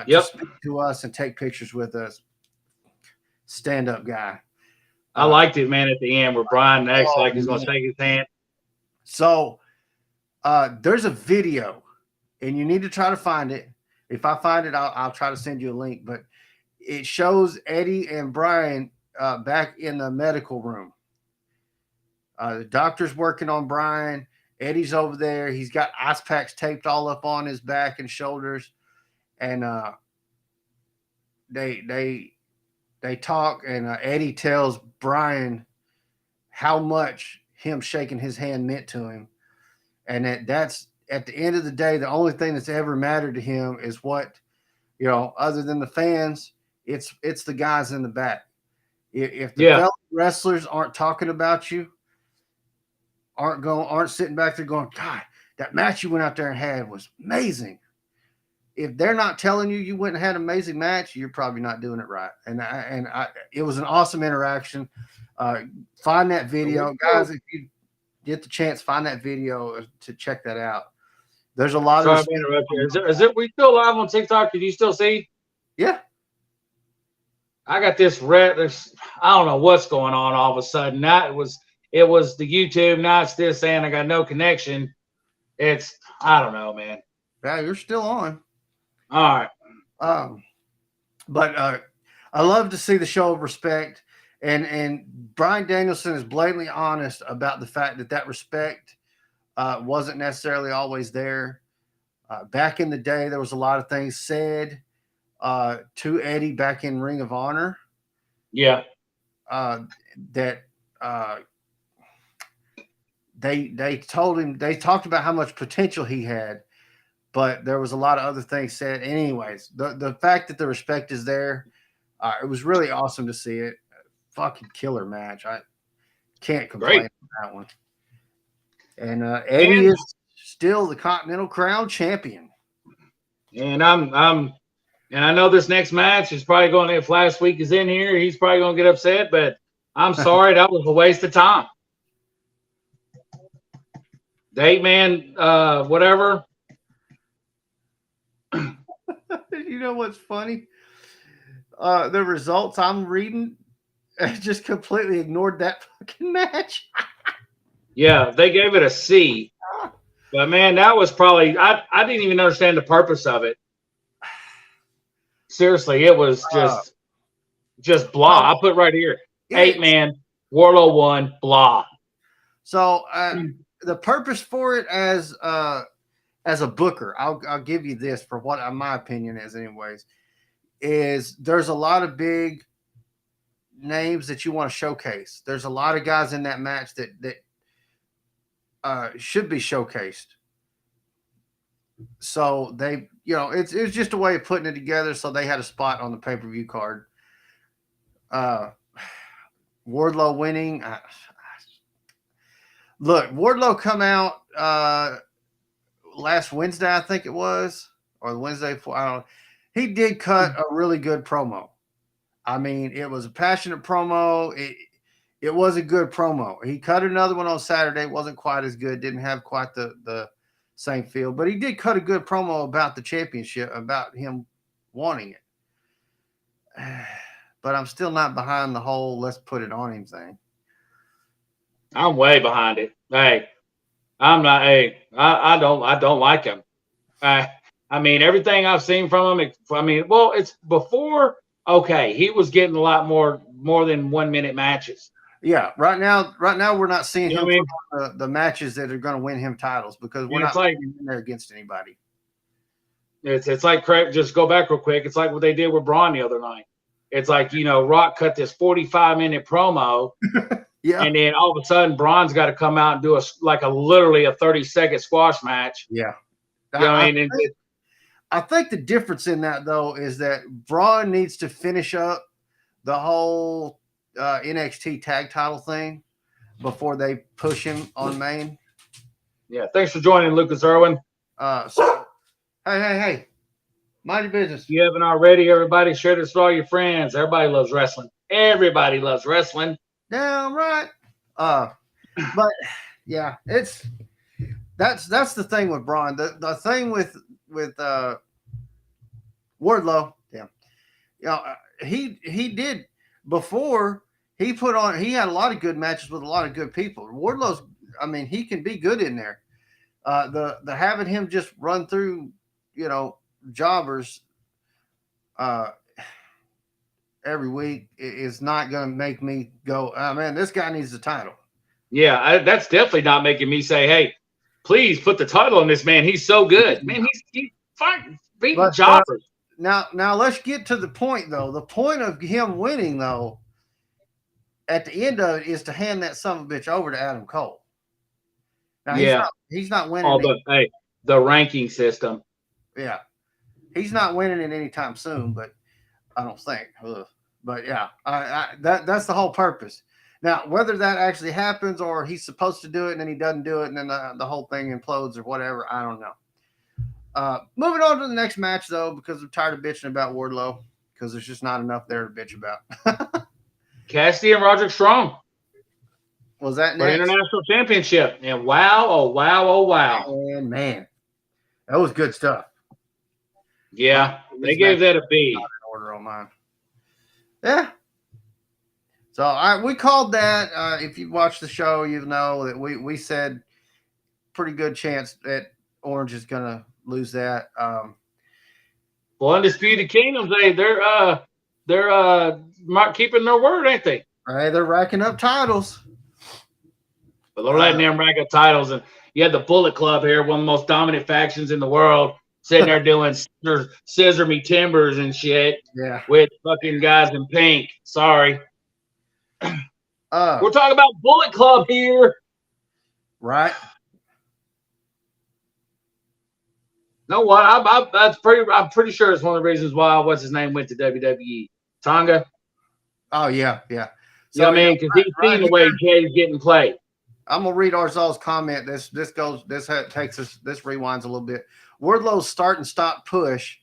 to speak to us and take pictures with us. Stand-up guy. I liked it, man, at the end where Brian acts like he's going to shake his hand. So there's a video, and you need to try to find it. If I find it, I'll try to send you a link. But it shows Eddie and Brian back in the medical room. The doctor's working on Brian. Eddie's over there. He's got ice packs taped all up on his back and shoulders. And they talk, and Eddie tells Brian how much him shaking his hand meant to him. And that's at the end of the day, the only thing that's ever mattered to him is what, other than the fans, it's the guys in the back. If the fellow wrestlers aren't talking about you, aren't sitting back there going, God, that match you went out there and had was amazing. If they're not telling you went and had an amazing match, you're probably not doing it right. And it was an awesome interaction. Find that video, guys. If you get the chance, find that video to check that out. There's a lot of. Is it? We still live on TikTok? Can you still see? Yeah. I got this red. I don't know what's going on all of a sudden. Now it was the YouTube. Now it's this, and I got no connection. I don't know, man. Yeah, you're still on. All right. But I love to see the show of respect, and Bryan Danielson is blatantly honest about the fact that respect wasn't necessarily always there. Back in the day, there was a lot of things said to Eddie back in Ring of Honor. Yeah. That they told him, they talked about how much potential he had. But there was a lot of other things said. Anyways, the fact that the respect is there, it was really awesome to see it. Fucking killer match. I can't complain about that one. And Eddie is still the Continental Crown champion. And I know this next match is probably going to, if last week is in here, he's probably going to get upset, but I'm sorry, that was a waste of time. The 8-man, whatever. You know what's funny? The results I'm reading just completely ignored that fucking match. Yeah, they gave it a C. But man, that was probably I didn't even understand the purpose of it. Seriously, it was just blah. I put right here, 8-man, Wardlow won, blah. So the purpose for it as a booker, I'll give you this for what my opinion is, anyways, is there's a lot of big names that you want to showcase. There's a lot of guys in that match that should be showcased. So they, it's just a way of putting it together. So they had a spot on the pay-per-view card. Wardlow winning. Look, Wardlow come out last Wednesday, I think it was, or the Wednesday before. I don't know. He did cut a really good promo. I mean, it was a passionate promo. It was a good promo. He cut another one on Saturday. It wasn't quite as good. Didn't have quite the same feel, but he did cut a good promo about the championship, about him wanting it. But I'm still not behind the whole let's put it on him thing. I'm way behind it. Hey, I'm not. Hey, I don't like him. I mean, everything I've seen from him. It's before. Okay, he was getting a lot more than 1 minute matches. Yeah, right now we're not seeing him for the matches that are going to win him titles because we're not in there against anybody. It's like, just go back real quick. It's like what they did with Braun the other night. It's like, Rock cut this 45-minute promo, yeah, and then all of a sudden Braun's got to come out and do literally a 30-second squash match. Yeah, I think the difference in that though is that Braun needs to finish up the whole NXT tag title thing before they push him on main. Yeah, thanks for joining, Lucas Irwin. So hey, mind your business. If you haven't already, everybody share this with all your friends. Everybody loves wrestling. Everybody loves wrestling. Damn right. But yeah, that's the thing with Braun. The thing with Wardlow, he did before he had a lot of good matches with a lot of good people. Wardlow's, he can be good in there. The having him just run through, jobbers every week is not going to make me go, oh man, this guy needs the title. Yeah, that's definitely not making me say, hey, please put the title on this man. He's so good. Man, he's fine beating jobbers. Now let's get to the point, though. The point of him winning, though, at the end of it is to hand that son of a bitch over to Adam Cole. Now, he's not winning. The ranking system. Yeah. He's not winning it anytime soon, but I don't think. But, yeah, that's the whole purpose. Now, whether that actually happens or he's supposed to do it and then he doesn't do it and then the whole thing implodes or whatever, I don't know. Moving on to the next match, though, because I'm tired of bitching about Wardlow because there's just not enough there to bitch about. Cassidy and Roderick Strong. Was that for next? International Championship. And wow. And man, that was good stuff. Yeah, they gave that a B. Not in order on mine. Yeah. So we called that. If you watched the show, you know that we said pretty good chance that Orange is going to lose that. Well, Undisputed Kingdoms, they're keeping their word, ain't they? Right, they're racking up titles. But they're letting them rack up titles, and you had the Bullet Club here, one of the most dominant factions in the world, sitting there doing scissor me timbers and shit. Yeah, with fucking guys in pink. Sorry. We're talking about Bullet Club here, right? You know what? I'm pretty sure it's one of the reasons why what's his name went to WWE. Tonga. Oh yeah. So, because he's seen the way Jay's getting played. I'm gonna read Arzal's comment. This rewinds a little bit. Wardlow's start and stop push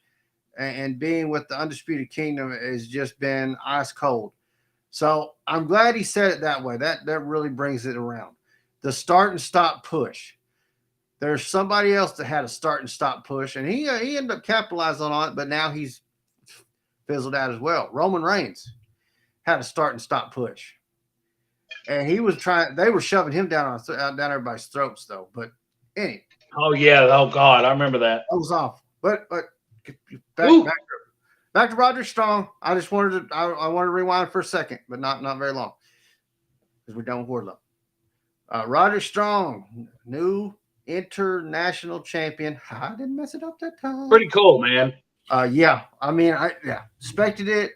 and being with the Undisputed Kingdom has just been ice cold. So I'm glad he said it that way. That really brings it around. The start and stop push. There's somebody else that had a start and stop push, and he ended up capitalizing on it, but now he's fizzled out as well. Roman Reigns had a start and stop push. And he was they were shoving him down everybody's throats, though. But anyway. Oh, yeah. Oh, God. I remember that. That was off. But back Back to Roderick Strong. I just wanted to I wanted to rewind for a second, but not very long. Because we're done with Wardlow. Roderick Strong, new international champion. I didn't mess it up that time. Pretty cool, man. Yeah. I mean, I expected it.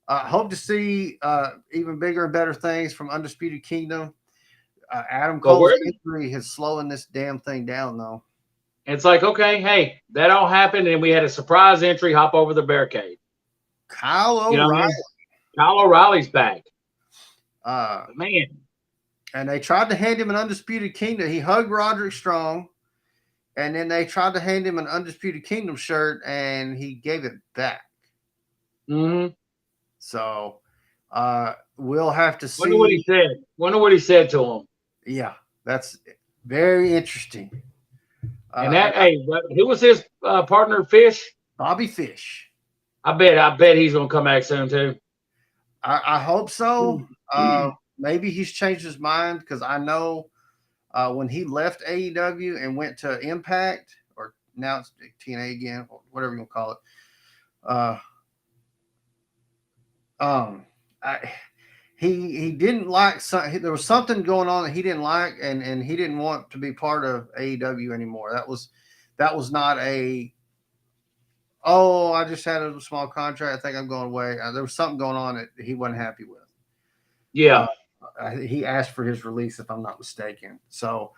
Hope to see even bigger and better things from Undisputed Kingdom. Adam Cole's injury is slowing this damn thing down, though. It's like, okay, hey, that all happened, and we had a surprise entry hop over the barricade. Kyle O'Reilly. Kyle O'Reilly's back. Man. And they tried to hand him an Undisputed Kingdom. He hugged Roderick Strong, and then they tried to hand him an Undisputed Kingdom shirt, and he gave it back. Mm-hmm. So we'll have to see. Wonder what he said to him. Yeah, that's very interesting. And who was his partner, Fish? Bobby Fish. I bet he's gonna come back soon too. I hope so. Maybe he's changed his mind because I know when he left AEW and went to Impact, or now it's TNA again, or whatever you want to call it. He didn't like something. There was something going on that he didn't like, and he didn't want to be part of AEW anymore. That was not a. Oh, I just had a small contract. I think I'm going away. There was something going on that he wasn't happy with. Yeah. He asked for his release, if I'm not mistaken. So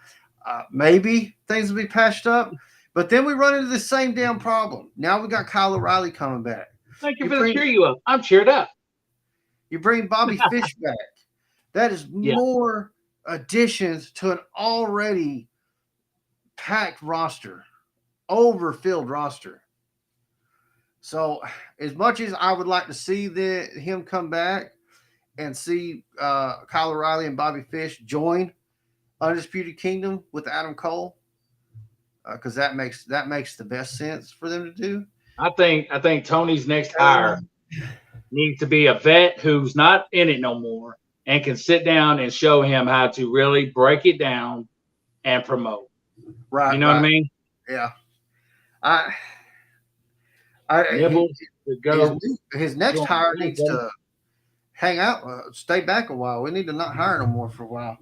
maybe things will be patched up. But then we run into the same damn problem. Now we got Kyle O'Reilly coming back. Thank you for the cheer you up. I'm cheered up. You bring Bobby Fish back. That is more additions to an already packed roster, overfilled roster. So as much as I would like to see him come back and see Kyle O'Reilly and Bobby Fish join Undisputed Kingdom with Adam Cole, because that makes the best sense for them to do. I think Tony's next hire needs to be a vet who's not in it no more and can sit down and show him how to really break it down and promote. Right. You know what I mean? Yeah. His next hire needs to hang out, stay back a while. We need to not hire no more for a while.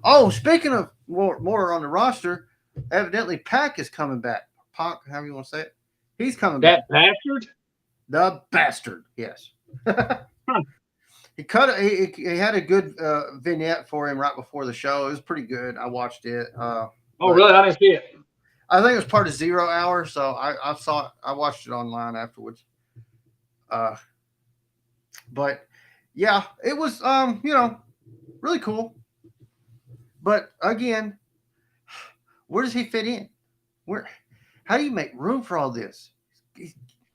Oh, speaking of more on the roster, evidently Pac is coming back. Pac, however you want to say it. He's coming back. That bastard? The bastard, yes. He had a good vignette for him right before the show. It was pretty good. I watched it. Really? I didn't see it. I think it was part of 0 Hour, so I saw it. I watched it online afterwards. But yeah, it was really cool. But again, where does he fit in? How do you make room for all this?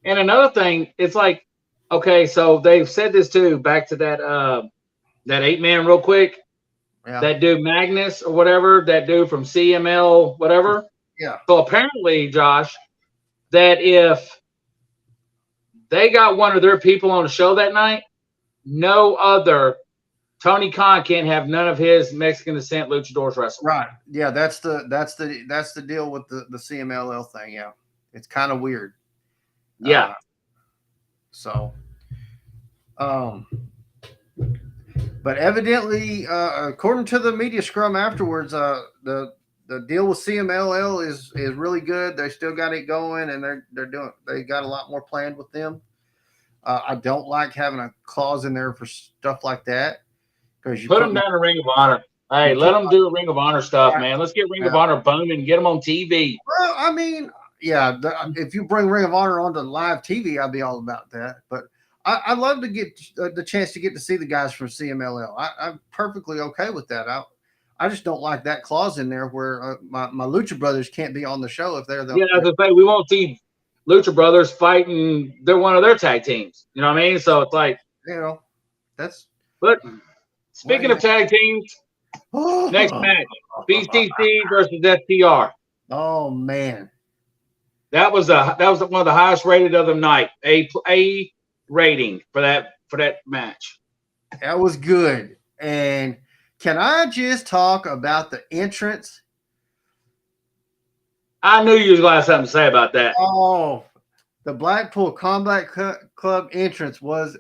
And another thing, it's like, okay, so they've said this too, back to that 8-man real quick. Yeah. That dude Magnus or whatever, that dude from CML, whatever. Yeah. So apparently, Josh, that if they got one of their people on the show that night, no other Tony Khan can't have none of his Mexican descent luchadors wrestle. Right. Yeah, that's the deal with the CMLL thing. Yeah. It's kind of weird. Yeah. But evidently, according to the media scrum afterwards, the deal with CMLL is really good. They still got it going, and they got a lot more planned with them. I don't like having a clause in there for stuff like that, because you put them down in Ring of Honor. Hey, let them do Ring of Honor stuff, man. Let's get Ring of Honor booming and get them on TV. Well, I mean, yeah, if you bring Ring of Honor onto live TV, I'd be all about that. But I love to get the chance to get to see the guys from CMLL. I'm perfectly okay with that. I just don't like that clause in there where my Lucha Brothers can't be on the show if they're the. Yeah, as I say, we won't see Lucha Brothers fighting. They're one of their tag teams. You know what I mean? So it's like, that's. But speaking of tag teams, next match, BCC versus FTR. Oh man, that was one of the highest rated of the night. A rating for that match. That was good. And can I just talk about the entrance? I knew you was going to have something to say about that. Oh, the Blackpool Combat Club entrance was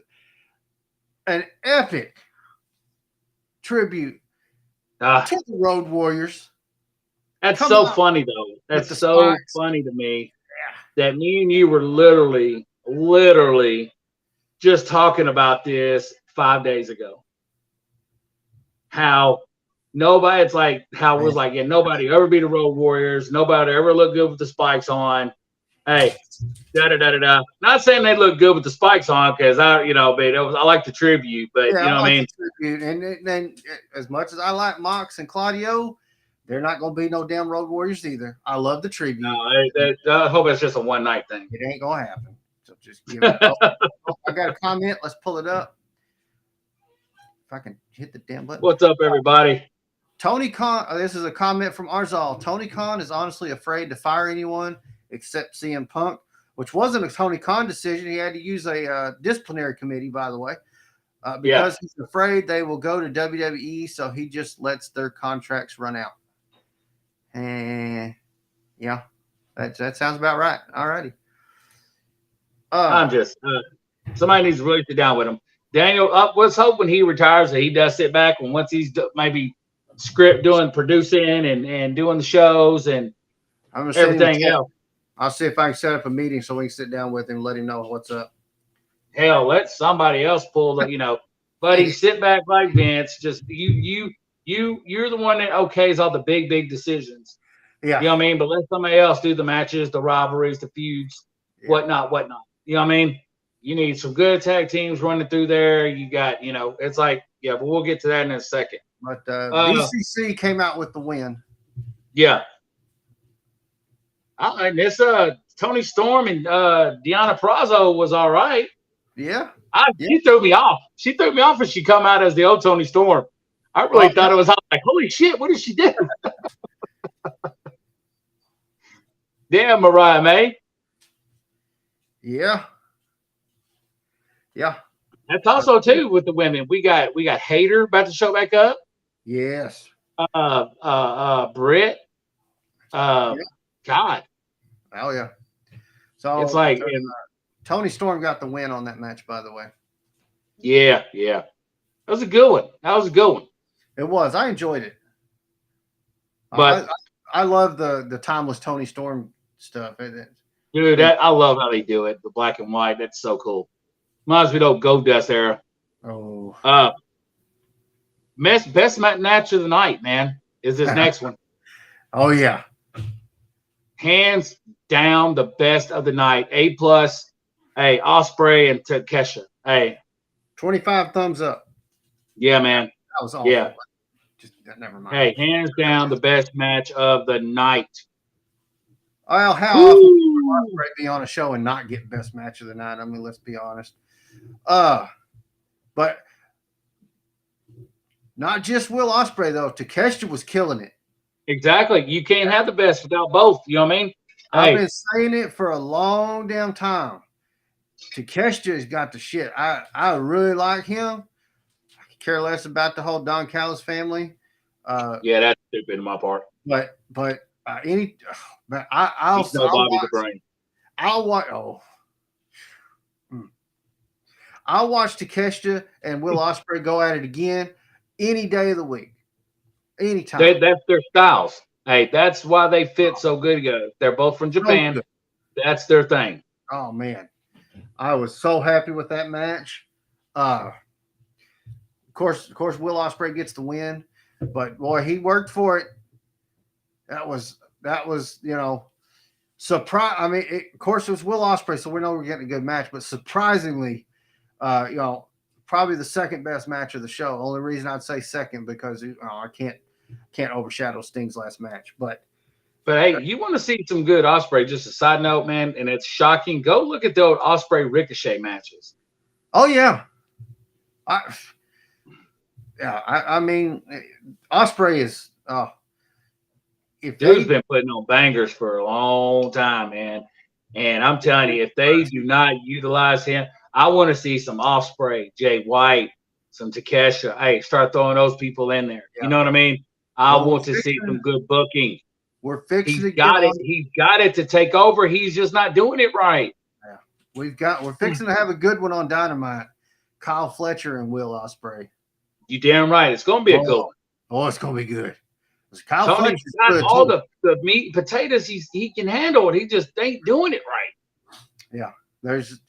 an epic tribute to the Road Warriors. That's so funny, though. That's so funny to me that me and you were literally just talking about this 5 days ago. How nobody, it's like, how it was like, yeah, nobody ever beat the Road Warriors. Nobody ever looked good with the spikes on. Hey, da-da-da-da-da. Not saying they look good with the spikes on because I like the tribute, but you know what I mean? Tribute. And then as much as I like Mox and Claudio, they're not going to be no damn Road Warriors either. I love the tribute. No, I hope it's just a one-night thing. It ain't going to happen. So just give it. I got a comment. Let's pull it up. If I can hit the damn button. What's up, everybody? Tony Khan. This is a comment from Arzal. Tony Khan is honestly afraid to fire anyone except CM Punk, which wasn't a Tony Khan decision. He had to use a disciplinary committee, by the way, because he's afraid they will go to WWE, so he just lets their contracts run out. And yeah, that sounds about right. Alrighty. I'm just somebody needs to really sit down with him. Daniel, let's hope when he retires that he does sit back and once he's maybe producing and doing the shows and everything else. I'll see if I can set up a meeting so we can sit down with him and let him know what's up. Hell, let somebody else pull the, buddy, sit back like Vince. Just you're the one that okays all the big decisions. Yeah. You know what I mean? But let somebody else do the matches, the rivalries, the feuds, whatnot. You know what I mean? You need some good tag teams running through there. You got, it's like, but we'll get to that in a second. But BCC came out with the win. Yeah. And this Tony Storm and Deonna Purrazzo was all right. Yeah. She threw me off. She threw me off when she come out as the old Tony Storm. I really thought it was like, holy shit, what did she do? Damn, Mariah May. Yeah. Yeah. That's also too with the women. We got Hayter about to show back up. Yes. Britt. God. Oh yeah. So it's like Tony Storm got the win on that match, by the way. Yeah. That was a good one. It was. I enjoyed it. But I love the timeless Tony Storm stuff. Dude, I love how they do it. The black and white. That's so cool. Reminds me of the Goldust era. Oh. Best match of the night, man, is this next one. Oh yeah. Hands down, the best of the night. A+. Hey, Ospreay and Takesha. Hey. 25 thumbs up. Yeah, man. That was awful. Yeah. Just never mind. Hey, hands down, the best match of the night. Well, how often would Ospreay be on a show and not get best match of the night? I mean, let's be honest. But not just Will Ospreay though. Takesha was killing it. Exactly. You can't have the best without both. You know what I mean? I've been saying it for a long damn time. Takesha's got the shit. I really like him. I care less about the whole Don Callis family. Yeah, that's stupid on my part. But I'll watch Takesha and Will Ospreay go at it again any day of the week, anytime. That's their styles. Hey, that's why they fit so good together. They're both from Japan. That's their thing. Oh man, I was so happy with that match. Of course, Will Ospreay gets the win, but boy, he worked for it. That was surprise. I mean, of course, it was Will Ospreay, so we know we're getting a good match. But surprisingly, probably the second best match of the show. Only reason I'd say second because I can't overshadow Sting's last match. But hey, you want to see some good Ospreay? Just a side note, man, and it's shocking. Go look at the old Ospreay Ricochet matches. Oh yeah, I mean, Ospreay is. Dude's been putting on bangers for a long time, man. And I'm telling you, if they do not utilize him, I want to see some Ospreay, Jay White, some Takesha. Hey, start throwing those people in there. Yeah. You know what I mean? I want to see some good booking. We're fixing He's got it to take over. He's just not doing it right. Yeah. We're fixing to have a good one on Dynamite. Kyle Fletcher and Will Ospreay. You damn right. It's going to be a good one. Oh, it's going to be good. Kyle Tony's Fletcher's got good all too. the meat and potatoes. He can handle it. He just ain't doing it right. Yeah, there's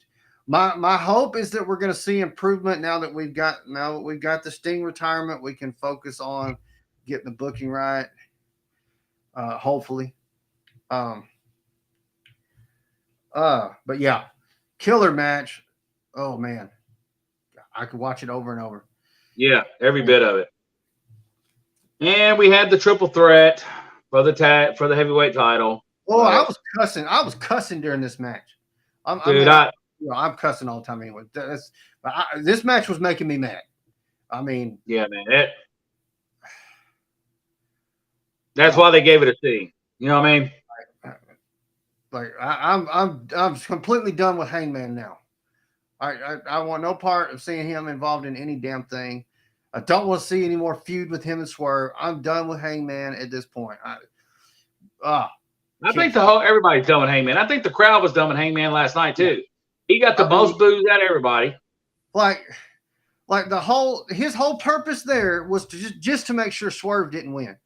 my hope is that we're going to see improvement now that we've got the Sting retirement. We can focus on getting the booking right. Hopefully. But yeah, killer match. Oh man, I could watch it over and over. Yeah, every bit of it. And we had the triple threat for the heavyweight title. Oh, I was cussing during this match. I'm cussing all the time anyway. This match was making me mad. I mean, yeah, man. That's why they gave it a C. You know what I mean? Like I'm completely done with Hangman now. I want no part of seeing him involved in any damn thing. I don't want to see any more feud with him and Swerve. I'm done with Hangman at this point. I think everybody's done with Hangman. I think the crowd was done with Hangman last night too. He got the most boos out of everybody. Like his whole purpose there was to just to make sure Swerve didn't win.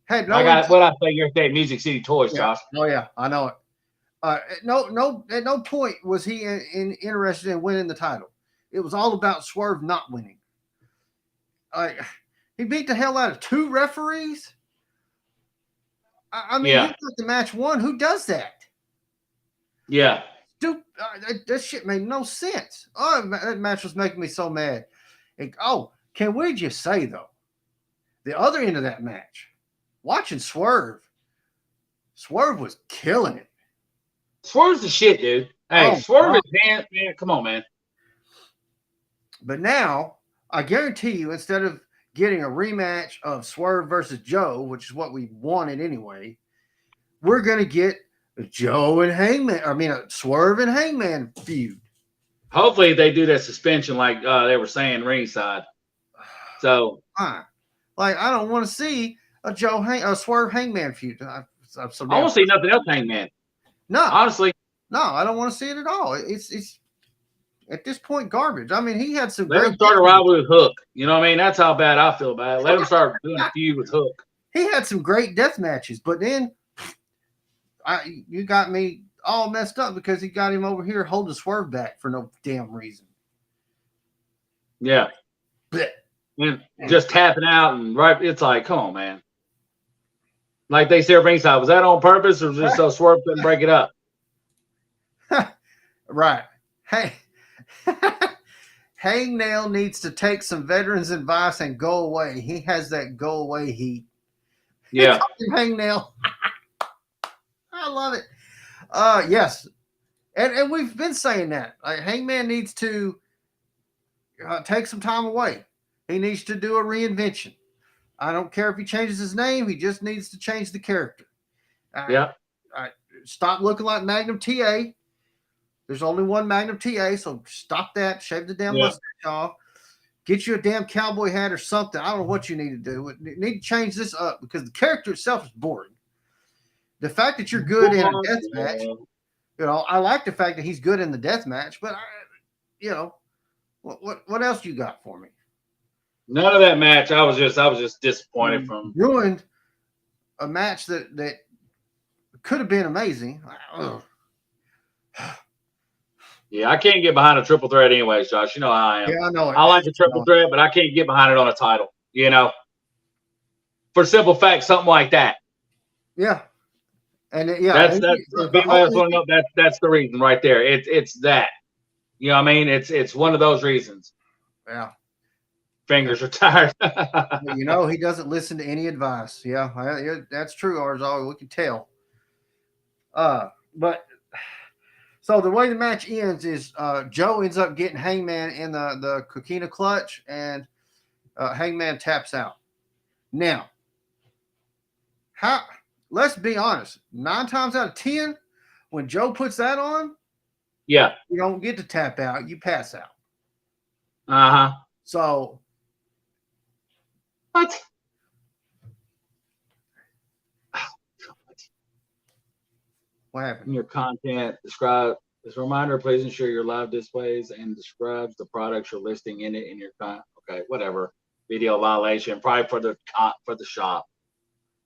Hey, I got what I say. You're at Music City Toys, Josh. Oh yeah, I know it. At no point was he interested in winning the title. It was all about Swerve not winning. He beat the hell out of 2 referees. I mean, he got the match won. Who does that? Yeah. Dude, that shit made no sense. Oh, that match was making me so mad. Can we just say, though, the other end of that match, watching Swerve was killing it. Swerve's the shit, dude. Hey, Swerve is man. Come on, man. But now, I guarantee you, instead of getting a rematch of Swerve versus Joe, which is what we wanted anyway, we're going to get Swerve and Hangman feud. Hopefully they do that suspension like they were saying ringside. So, I don't want to see a Swerve Hangman feud. I want to see nothing else Hangman. No, honestly, no, I don't want to see it at all. It's at this point garbage. I mean, he had some. Let him start a rivalry with Hook. You know what I mean? That's how bad I feel about it. Let him start doing a feud with Hook. He had some great death matches, but then you got me all messed up because he got him over here holding Swerve back for no damn reason. Yeah. And just tapping out and it's like, come on, man. Like they said ringside, was that on purpose or just so Swerve couldn't break it up? Right. Hey, Hangnail needs to take some veterans' advice and go away. He has that go away heat. Yeah. Hangnail. I love it. Yes. And we've been saying that. Hangman needs to take some time away. He needs to do a reinvention. I don't care if he changes his name. He just needs to change the character. Stop looking like Magnum TA. There's only one Magnum TA, so stop that. Shave the damn mustache off. Get you a damn cowboy hat or something. I don't know what you need to do. You need to change this up because the character itself is boring. The fact that you're good in a death match, I like the fact that he's good in the death match, but what else you got for me? None of that match. I was just disappointed from. Ruined a match that could have been amazing. Yeah, I can't get behind a triple threat anyways, Josh. You know how I am. Yeah, I know it. I like a triple threat, but I can't get behind it on a title, For simple fact, something like that. Yeah. And that's if anybody else want to know, that's the reason right there. It's that. You know what I mean? It's one of those reasons. Yeah. Fingers are tired. He doesn't listen to any advice. Yeah, that's true, Arzal. We can tell. But so the way the match ends is Joe ends up getting Hangman in the Coquina clutch, and Hangman taps out. Now, let's be honest. 9 times out of 10, when Joe puts that on, you don't get to tap out. You pass out. Uh-huh. So what? What happened? In your content, describe As a reminder, please ensure your live displays and describes the products you're listing in it in your okay, whatever. Video violation, probably for the shop.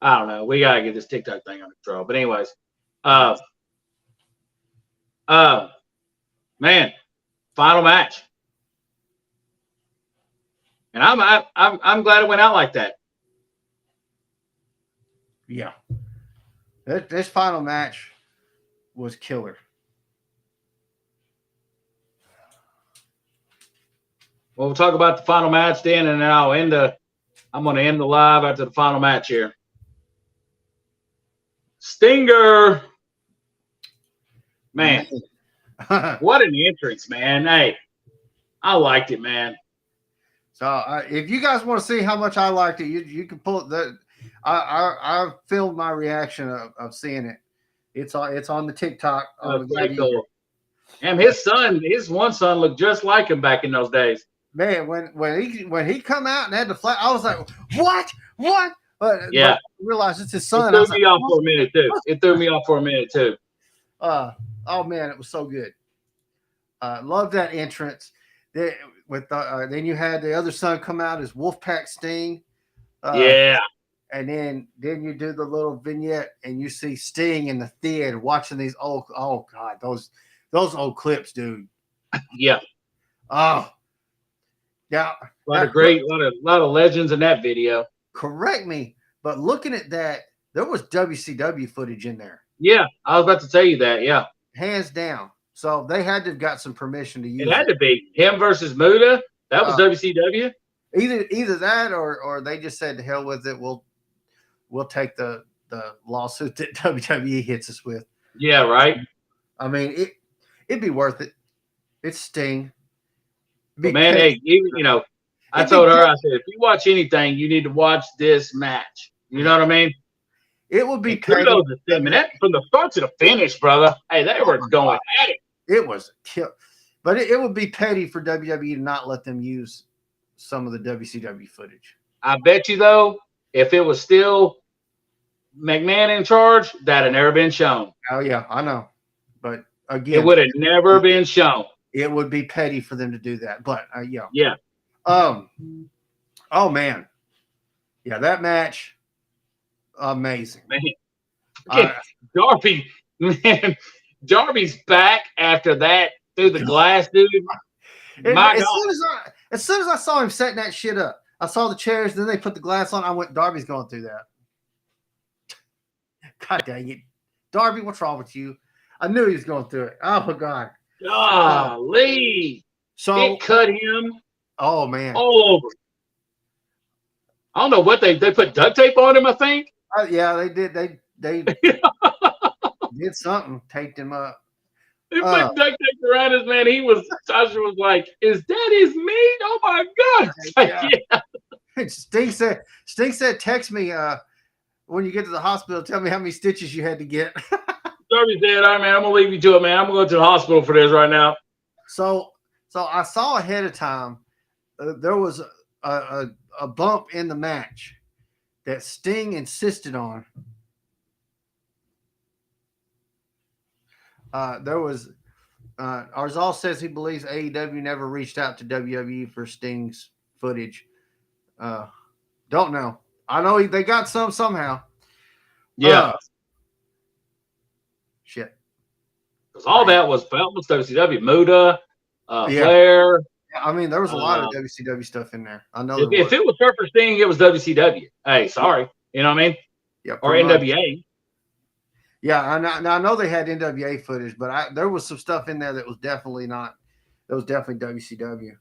I don't know. We gotta get this TikTok thing under control. But anyways, man, final match, and I'm glad it went out like that. Yeah, this final match was killer. Well, we'll talk about the final match then, and then I'm going to end the live after the final match here. Stinger. Man, what an entrance, man. Hey, I liked it, man. So if you guys want to see how much I liked it, you can pull it. I filmed my reaction of seeing it. It's on the TikTok. Cool. And his one son looked just like him back in those days. Man, when he come out and had the flag, I was like, what? But yeah, I realized it's his son. It threw me off for a minute too. It threw me off for a minute too. Oh man, it was so good. Love that entrance. Then you had the other son come out as Wolfpack Sting. Yeah. And then you do the little vignette and you see Sting in the theater watching these old, oh God, those old clips, dude. Yeah. Oh. Yeah. A lot of legends in that video. Correct me, but looking at that, there was WCW footage in there. Yeah, I was about to tell you that. Yeah. Hands down. So they had to have got some permission to use it. It had to be him versus Muda. That was WCW. Either that or they just said to hell with it. We'll take the lawsuit that WWE hits us with. Yeah, right. I mean, it'd be worth it. It's Sting. But man, hey, I told her, I said, if you watch anything, you need to watch this match. You know what I mean? It would be kudos to them. And that from the start to the finish, brother. Hey, they were going at it. It was kill, but it would be petty for WWE to not let them use some of the WCW footage. I bet you though, if it was still McMahon in charge, that'd have never been shown. Oh yeah, I know. But again, it would have never been shown. It would be petty for them to do that. But yeah. Oh man. Yeah, that match, amazing. Man. Darby's back after that through the glass, dude. As soon as I saw him setting that shit up, I saw the chairs, then they put the glass on. I went, Darby's going through that. God dang it. Darby, what's wrong with you? I knew he was going through it. Oh my God. Golly. So it cut him. Oh man. All over. I don't know what they put duct tape on him, I think. Yeah, they did. They did something, taped him up. They put duct tape around his man. Sasha was like, "Is that his meat? Oh my God!" Yeah. Sting said, "Text me when you get to the hospital. Tell me how many stitches you had to get." Darby said, "All right, man, I'm gonna leave you to it, man. I'm gonna go to the hospital for this right now." So I saw ahead of time there was a bump in the match that Sting insisted on. There was Arzal says he believes AEW never reached out to WWE for Sting's footage. Don't know. I know they got some somehow. Yeah. Shit. Because all that was WCW. Muda, Flair. I mean, there was a lot of WCW stuff in there. I know. If it was Surfer Sting, it was WCW. Hey, sorry. You know what I mean? Yeah. Or NWA. Yeah, I know they had NWA footage, but there was some stuff in there that was definitely not. That was definitely WCW.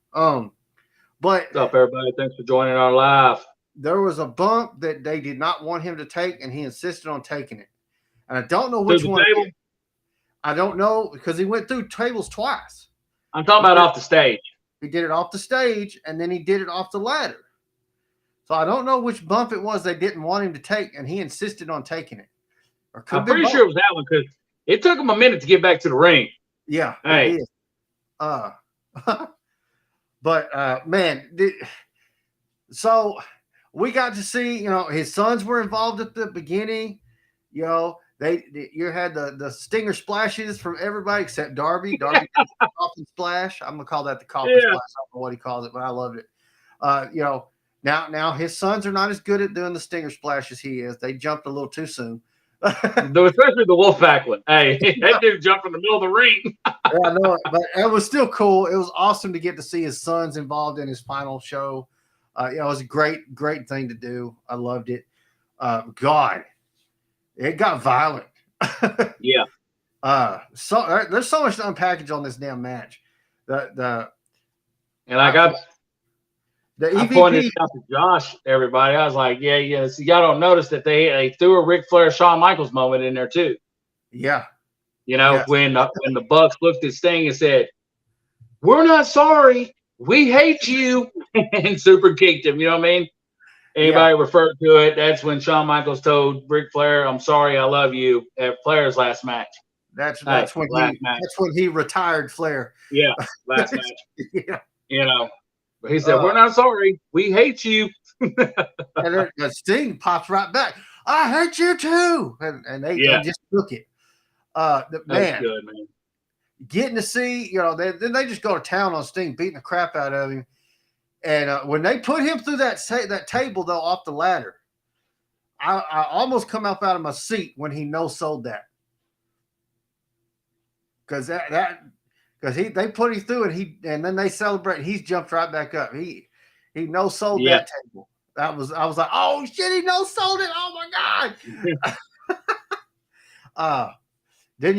But what's up, everybody? Thanks for joining our live. There was a bump that they did not want him to take, and he insisted on taking it. And I don't know which one. Table? I don't know because he went through tables twice. I'm talking about off the stage. He did it off the stage, and then he did it off the ladder. So I don't know which bump it was they didn't want him to take, and he insisted on taking it. I'm pretty sure it was that one because it took him a minute to get back to the ring. Yeah. Hey. But man, so we got to see, his sons were involved at the beginning. You had the stinger splashes from everybody except Darby. Darby did the coffin splash. I'm gonna call that the coffin splash. I don't know what he calls it, but I loved it. Now his sons are not as good at doing the stinger splash as he is. They jumped a little too soon. Especially the Wolfpack one. Hey, that dude jumped in the middle of the ring. Yeah, I know it, but it was still cool. It was awesome to get to see his sons involved in his final show. It was a great thing to do. I loved it. God, it got violent. Yeah. So there's so much to unpackage on this damn match. I pointed this out to Josh, everybody. I was like, yeah. So y'all don't notice that they threw a Ric Flair Shawn Michaels moment in there too. Yeah. When the Bucks looked at Sting and said, "We're not sorry. We hate you," and super kicked him. You know what I mean? Anybody referred to it? That's when Shawn Michaels told Ric Flair, "I'm sorry, I love you," at Flair's last match. That's when he retired Flair. Yeah, last match. Yeah. But he said, "We're not sorry. We hate you." And then Sting pops right back. I hate you too, and they just took it. Man, good, man. Getting to see, then they just go to town on Sting, beating the crap out of him. And when they put him through that table though off the ladder, I almost come up out of my seat when he no-sold that. Because they put him through and then they celebrate. He's jumped right back up. He no-sold that table. I was like, oh shit, he no-sold it. Oh my God. Then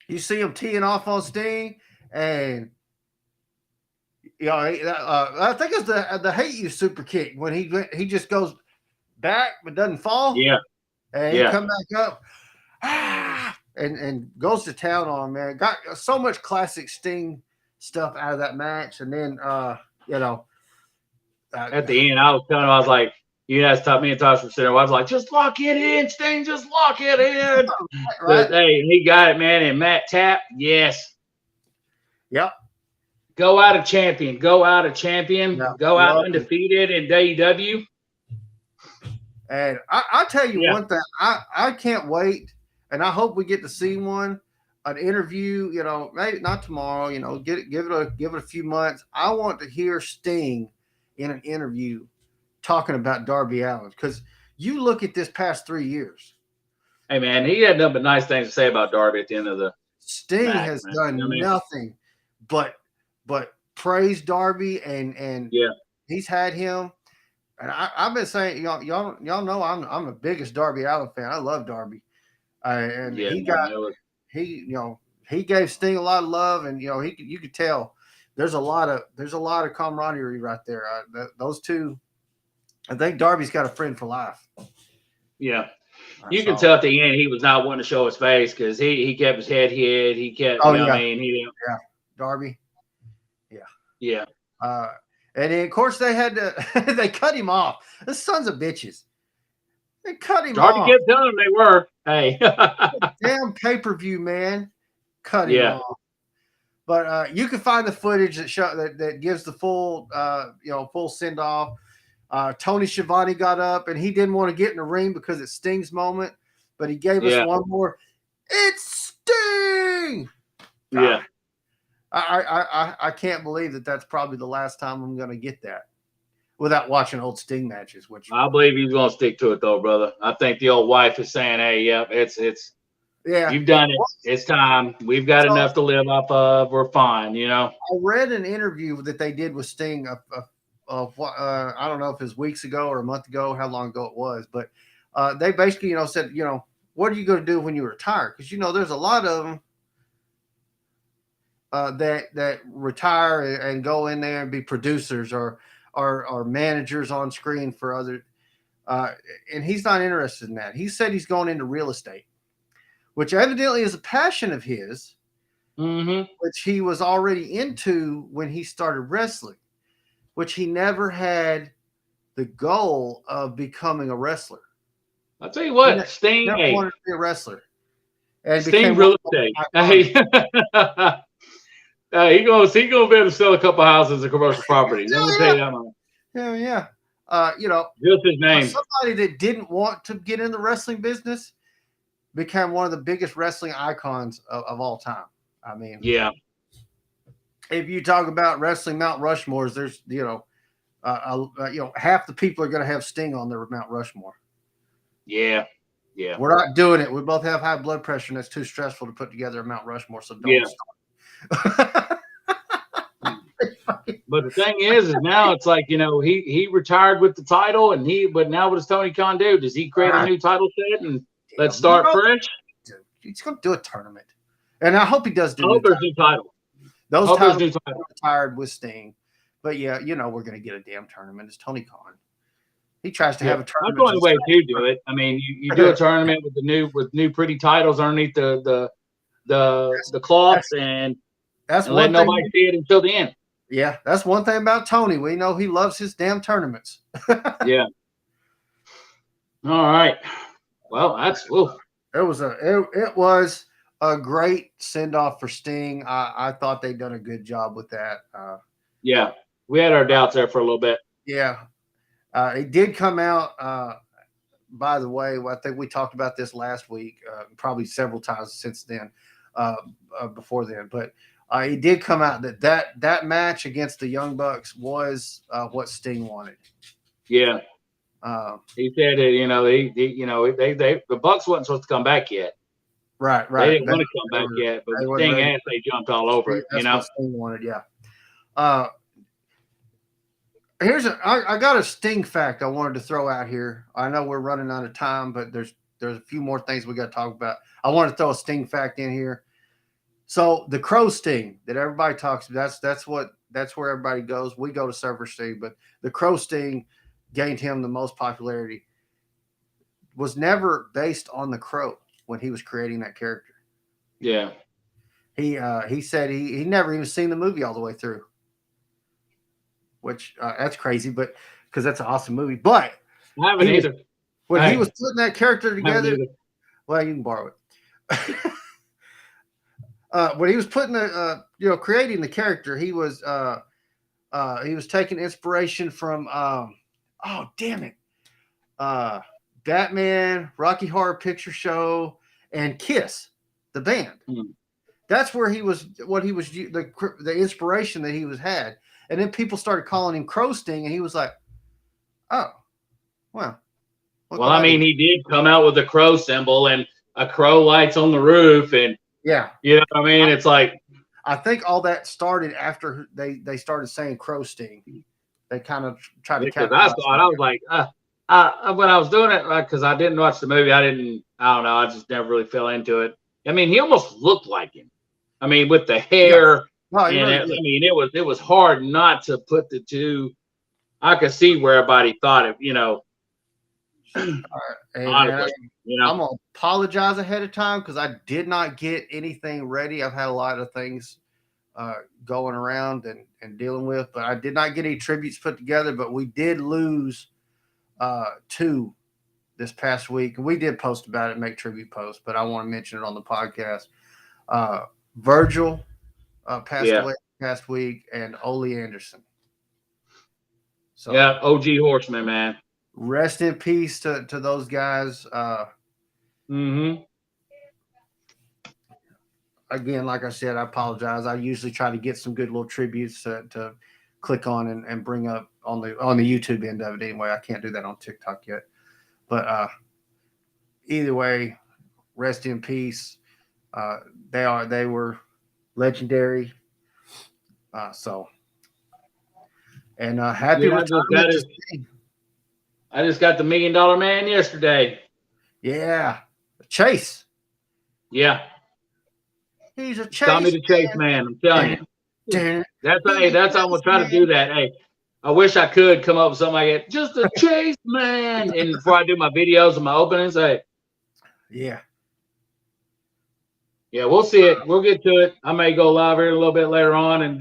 you see him teeing off on Sting, and I think it's the hate you super kick when he just goes back but doesn't fall. Yeah. And he come back up. And goes to town on him, man. Got so much classic Sting stuff out of that match. And then, at the end, I was telling him, I was like, you guys taught me and Tosh from center. I was like, just lock it in, Sting, just lock it in. Right. But, hey, he got it, man. And Matt Tapp, yes. Yep. Go out a champion. Go out undefeated in AEW. And I'll tell you one thing. I can't wait. And I hope we get to see an interview, maybe not tomorrow, give it a few months. I want to hear Sting in an interview talking about Darby Allin, because you look at this past 3 years. Hey man, he had nothing but nice things to say about Darby at the end of the Sting has done nothing but praise Darby and he's had him. And I've been saying, y'all know I'm the biggest Darby Allin fan. I love Darby. He gave Sting a lot of love, and you could tell there's a lot of camaraderie right there. Those two, I think Darby's got a friend for life. Yeah, you can tell at the end he was not wanting to show his face because he kept his head hid. He kept, Darby, yeah. And then of course they had to they cut him off. The sons of bitches. They cut him off. Darby kept telling them they were. Hey. Damn pay-per-view, man. Cut him off. But you can find the footage that gives the full full send-off. Tony Schiavone got up and he didn't want to get in the ring because it's Sting's moment, but he gave us one more. It's Sting. Yeah. I can't believe that's probably the last time I'm going to get that without watching old Sting matches. Which I believe he's going to stick to it though, brother. I think the old wife is saying, "Hey, it's you've done it. It's time. We've got enough to live off of. We're fine." I read an interview that they did with Sting of I don't know if it was weeks ago or a month ago, how long ago it was, but they basically said, what are you going to do when you retire? Because there's a lot of them that retire and go in there and be producers or managers on screen for other. And he's not interested in that. He said he's going into real estate, which evidently is a passion of his, which he was already into when he started wrestling, which he never had the goal of becoming a wrestler. I'll tell you what, Sting never wanted to be a wrestler. And Sting real estate. Hey. He's gonna be able to sell a couple houses of commercial property. Let me tell you that much. Yeah. Just his name. Somebody that didn't want to get in the wrestling business, became one of the biggest wrestling icons of all time. I mean, yeah. If you talk about wrestling Mount Rushmores, there's half the people are going to have Sting on their Mount Rushmore. Yeah. We're not doing it. We both have high blood pressure, and it's too stressful to put together a Mount Rushmore. So don't start. But the thing is now it's like, he retired with the title, but now what does Tony Khan do? Does he create a new title set and let's start fresh? He's going to do a tournament, and I hope he does do a new title. Those titles are retired with Sting, but yeah, we're going to get a damn tournament. It's Tony Khan. He tries to have a tournament. That's the only way to do it. I mean, you do a tournament with new pretty titles underneath the cloth, and let nobody see it until the end. Yeah, that's one thing about Tony. We know he loves his damn tournaments. Yeah. All right. Well, it was a great send off for Sting. I thought they'd done a good job with that. Yeah, we had our doubts there for a little bit. Yeah, it did come out. By the way, I think we talked about this last week, probably several times since then, before then. But it did come out that match against the Young Bucks was what Sting wanted. Yeah, he said that the Bucks wasn't supposed to come back yet. Right. They didn't want to come back yet, but with Sting ass, they jumped all over it. That's what Sting wanted. Yeah. I got a Sting fact I wanted to throw out here. I know we're running out of time, but there's a few more things we got to talk about. I want to throw a Sting fact in here. So the Crow Sting that everybody talks about, that's where everybody goes. We go to Surfer Sting, but the Crow Sting gained him the most popularity. Was never based on the Crow when he was creating that character. Yeah. He said he never even seen the movie all the way through. Which that's crazy, but because that's an awesome movie. But I haven't either. When he was putting that character together, well, you can borrow it. When he was putting creating the character, he was taking inspiration from Batman, Rocky Horror Picture Show, and Kiss, the band. Mm. That's where the inspiration that he had. And then people started calling him Crow Sting, and he was like, oh, well. Well, I mean, he did come out with a crow symbol and a crow lights on the roof. And, yeah. You know what I mean? It's like. I think all that started after they started saying Crow Sting. They kind of tried to capitalize. I thought, I was like, when I was doing it, because I didn't watch the movie, I don't know. I just never really fell into it. I mean, he almost looked like him. I mean, with the hair. Yeah. No, it was hard not to put the two. I could see where everybody thought it, honestly, I'm gonna apologize ahead of time because I did not get anything ready. I've had a lot of things going around and dealing with, but I did not get any tributes put together. But we did lose 2 this past week, and we did post about it, make tribute posts. But I want to mention it on the podcast. Virgil passed away past week, and Ole Anderson. So yeah, OG Horseman, man. Rest in peace to those guys. Again, like I said, I apologize. I usually try to get some good little tributes to click on and bring up on the YouTube end of it. Anyway, I can't do that on TikTok yet. But either way, rest in peace. They were legendary. Happy retirement. I just got the $1 Million Man yesterday. Yeah. Chase. Yeah. He's a Chase. Call me the Chase Man. I'm telling you. That's how I'm going to try to do that. Hey, I wish I could come up with something like that. Just a Chase Man. And before I do my videos and my openings, hey. Yeah. Yeah, we'll see it. We'll get to it. I may go live here a little bit later on and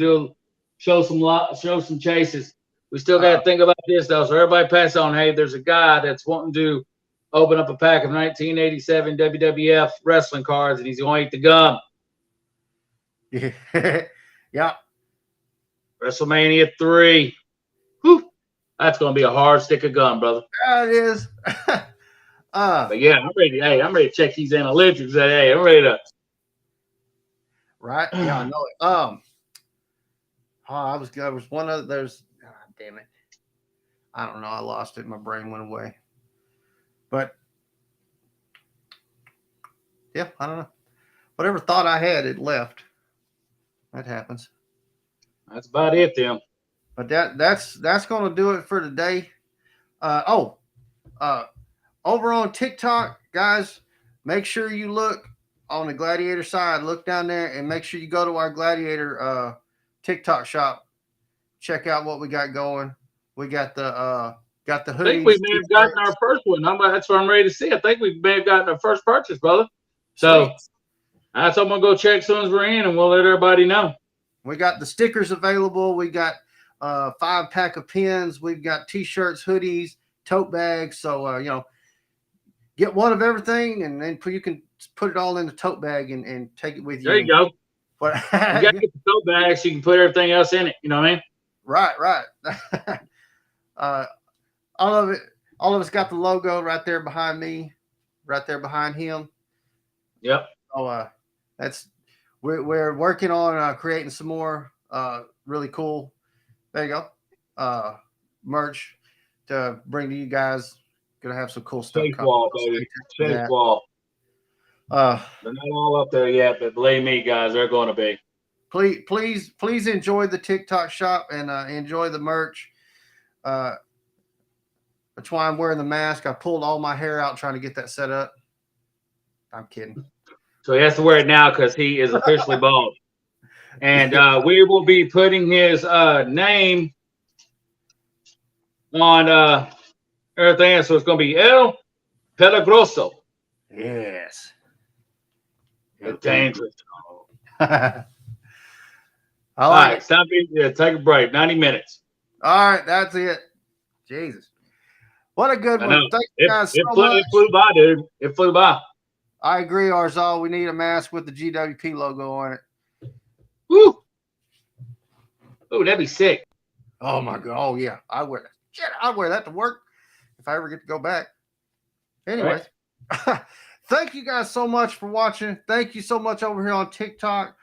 show some chases. We still got to think about this, though. So everybody pass on. Hey, there's a guy that's wanting to open up a pack of 1987 WWF wrestling cards, and he's going to eat the gum. Yeah. WrestleMania 3. Whew. That's going to be a hard stick of gum, brother. It is. But yeah, I'm ready. Hey, I'm ready to check these analytics. Hey, I'm ready to. Right? Yeah, I know it. I was one of those. Damn it! I don't know. I lost it. My brain went away. But yeah, I don't know. Whatever thought I had, it left. That happens. That's about it, then. But that's going to do it for today. Over on TikTok, guys, make sure you look on the Gladiator side. Look down there and make sure you go to our Gladiator TikTok shop. Check out what we got going. We got the hoodies. I think we may have gotten our first one. That's what I'm ready to see. I think we may have gotten our first purchase, brother. So that's I'm gonna go check as soon as we're in, and we'll let everybody know. We got the stickers available. We got 5-pack of pins. We've got t-shirts, hoodies, tote bags. So get one of everything, and then you can put it all in the tote bag and take it with you. There you go. But you got to get the tote bag so you can put everything else in it. You know what I mean? Right. All of it's got the logo right there behind me, right there behind him. Yep. So we're working on creating some more really cool. There you go. Merch to bring to you guys. Gonna have some cool stuff. Safe wall, baby. Safe wall. They're not all up there yet, but believe me, guys, they're going to be. Please enjoy the TikTok shop and enjoy the merch. That's why I'm wearing the mask. I pulled all my hair out trying to get that set up. I'm kidding. So he has to wear it now because he is officially bald. And we will be putting his name on everything. So it's going to be El Peligroso. Yes. It's dangerous. All right. Stop it. Take a break. 90 minutes. All right. That's it. Jesus. What a good one. Thank you guys so much. It flew by, dude. It flew by. I agree, Arzal. We need a mask with the GWP logo on it. Woo. Oh, that'd be sick. Oh, my God. Oh, yeah. I wear that. Shit, I'd wear that to work if I ever get to go back. Anyways. Right. Thank you guys so much for watching. Thank you so much over here on TikTok.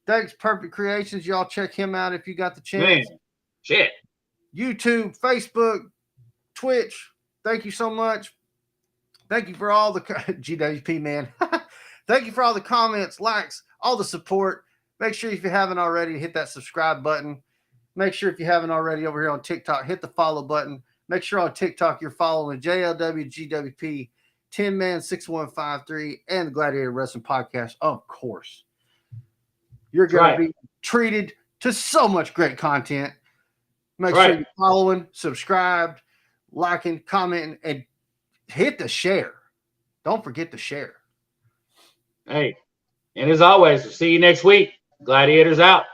Thanks, Perfect Creations. Y'all check him out if you got the chance. Man. Shit. YouTube, Facebook, Twitch. Thank you so much. Thank you for all the GWP, man. Thank you for all the comments, likes, all the support. Make sure if you haven't already, hit that subscribe button. Make sure if you haven't already over here on TikTok, hit the follow button. Make sure on TikTok you're following JLW, GWP, 10-Man 6153, and the Gladiator Wrestling Podcast, of course. You're going to be treated to so much great content. Make sure you're following, subscribed, liking, commenting, and hit the share. Don't forget to share. Hey, and as always, we'll see you next week. Gladiators out.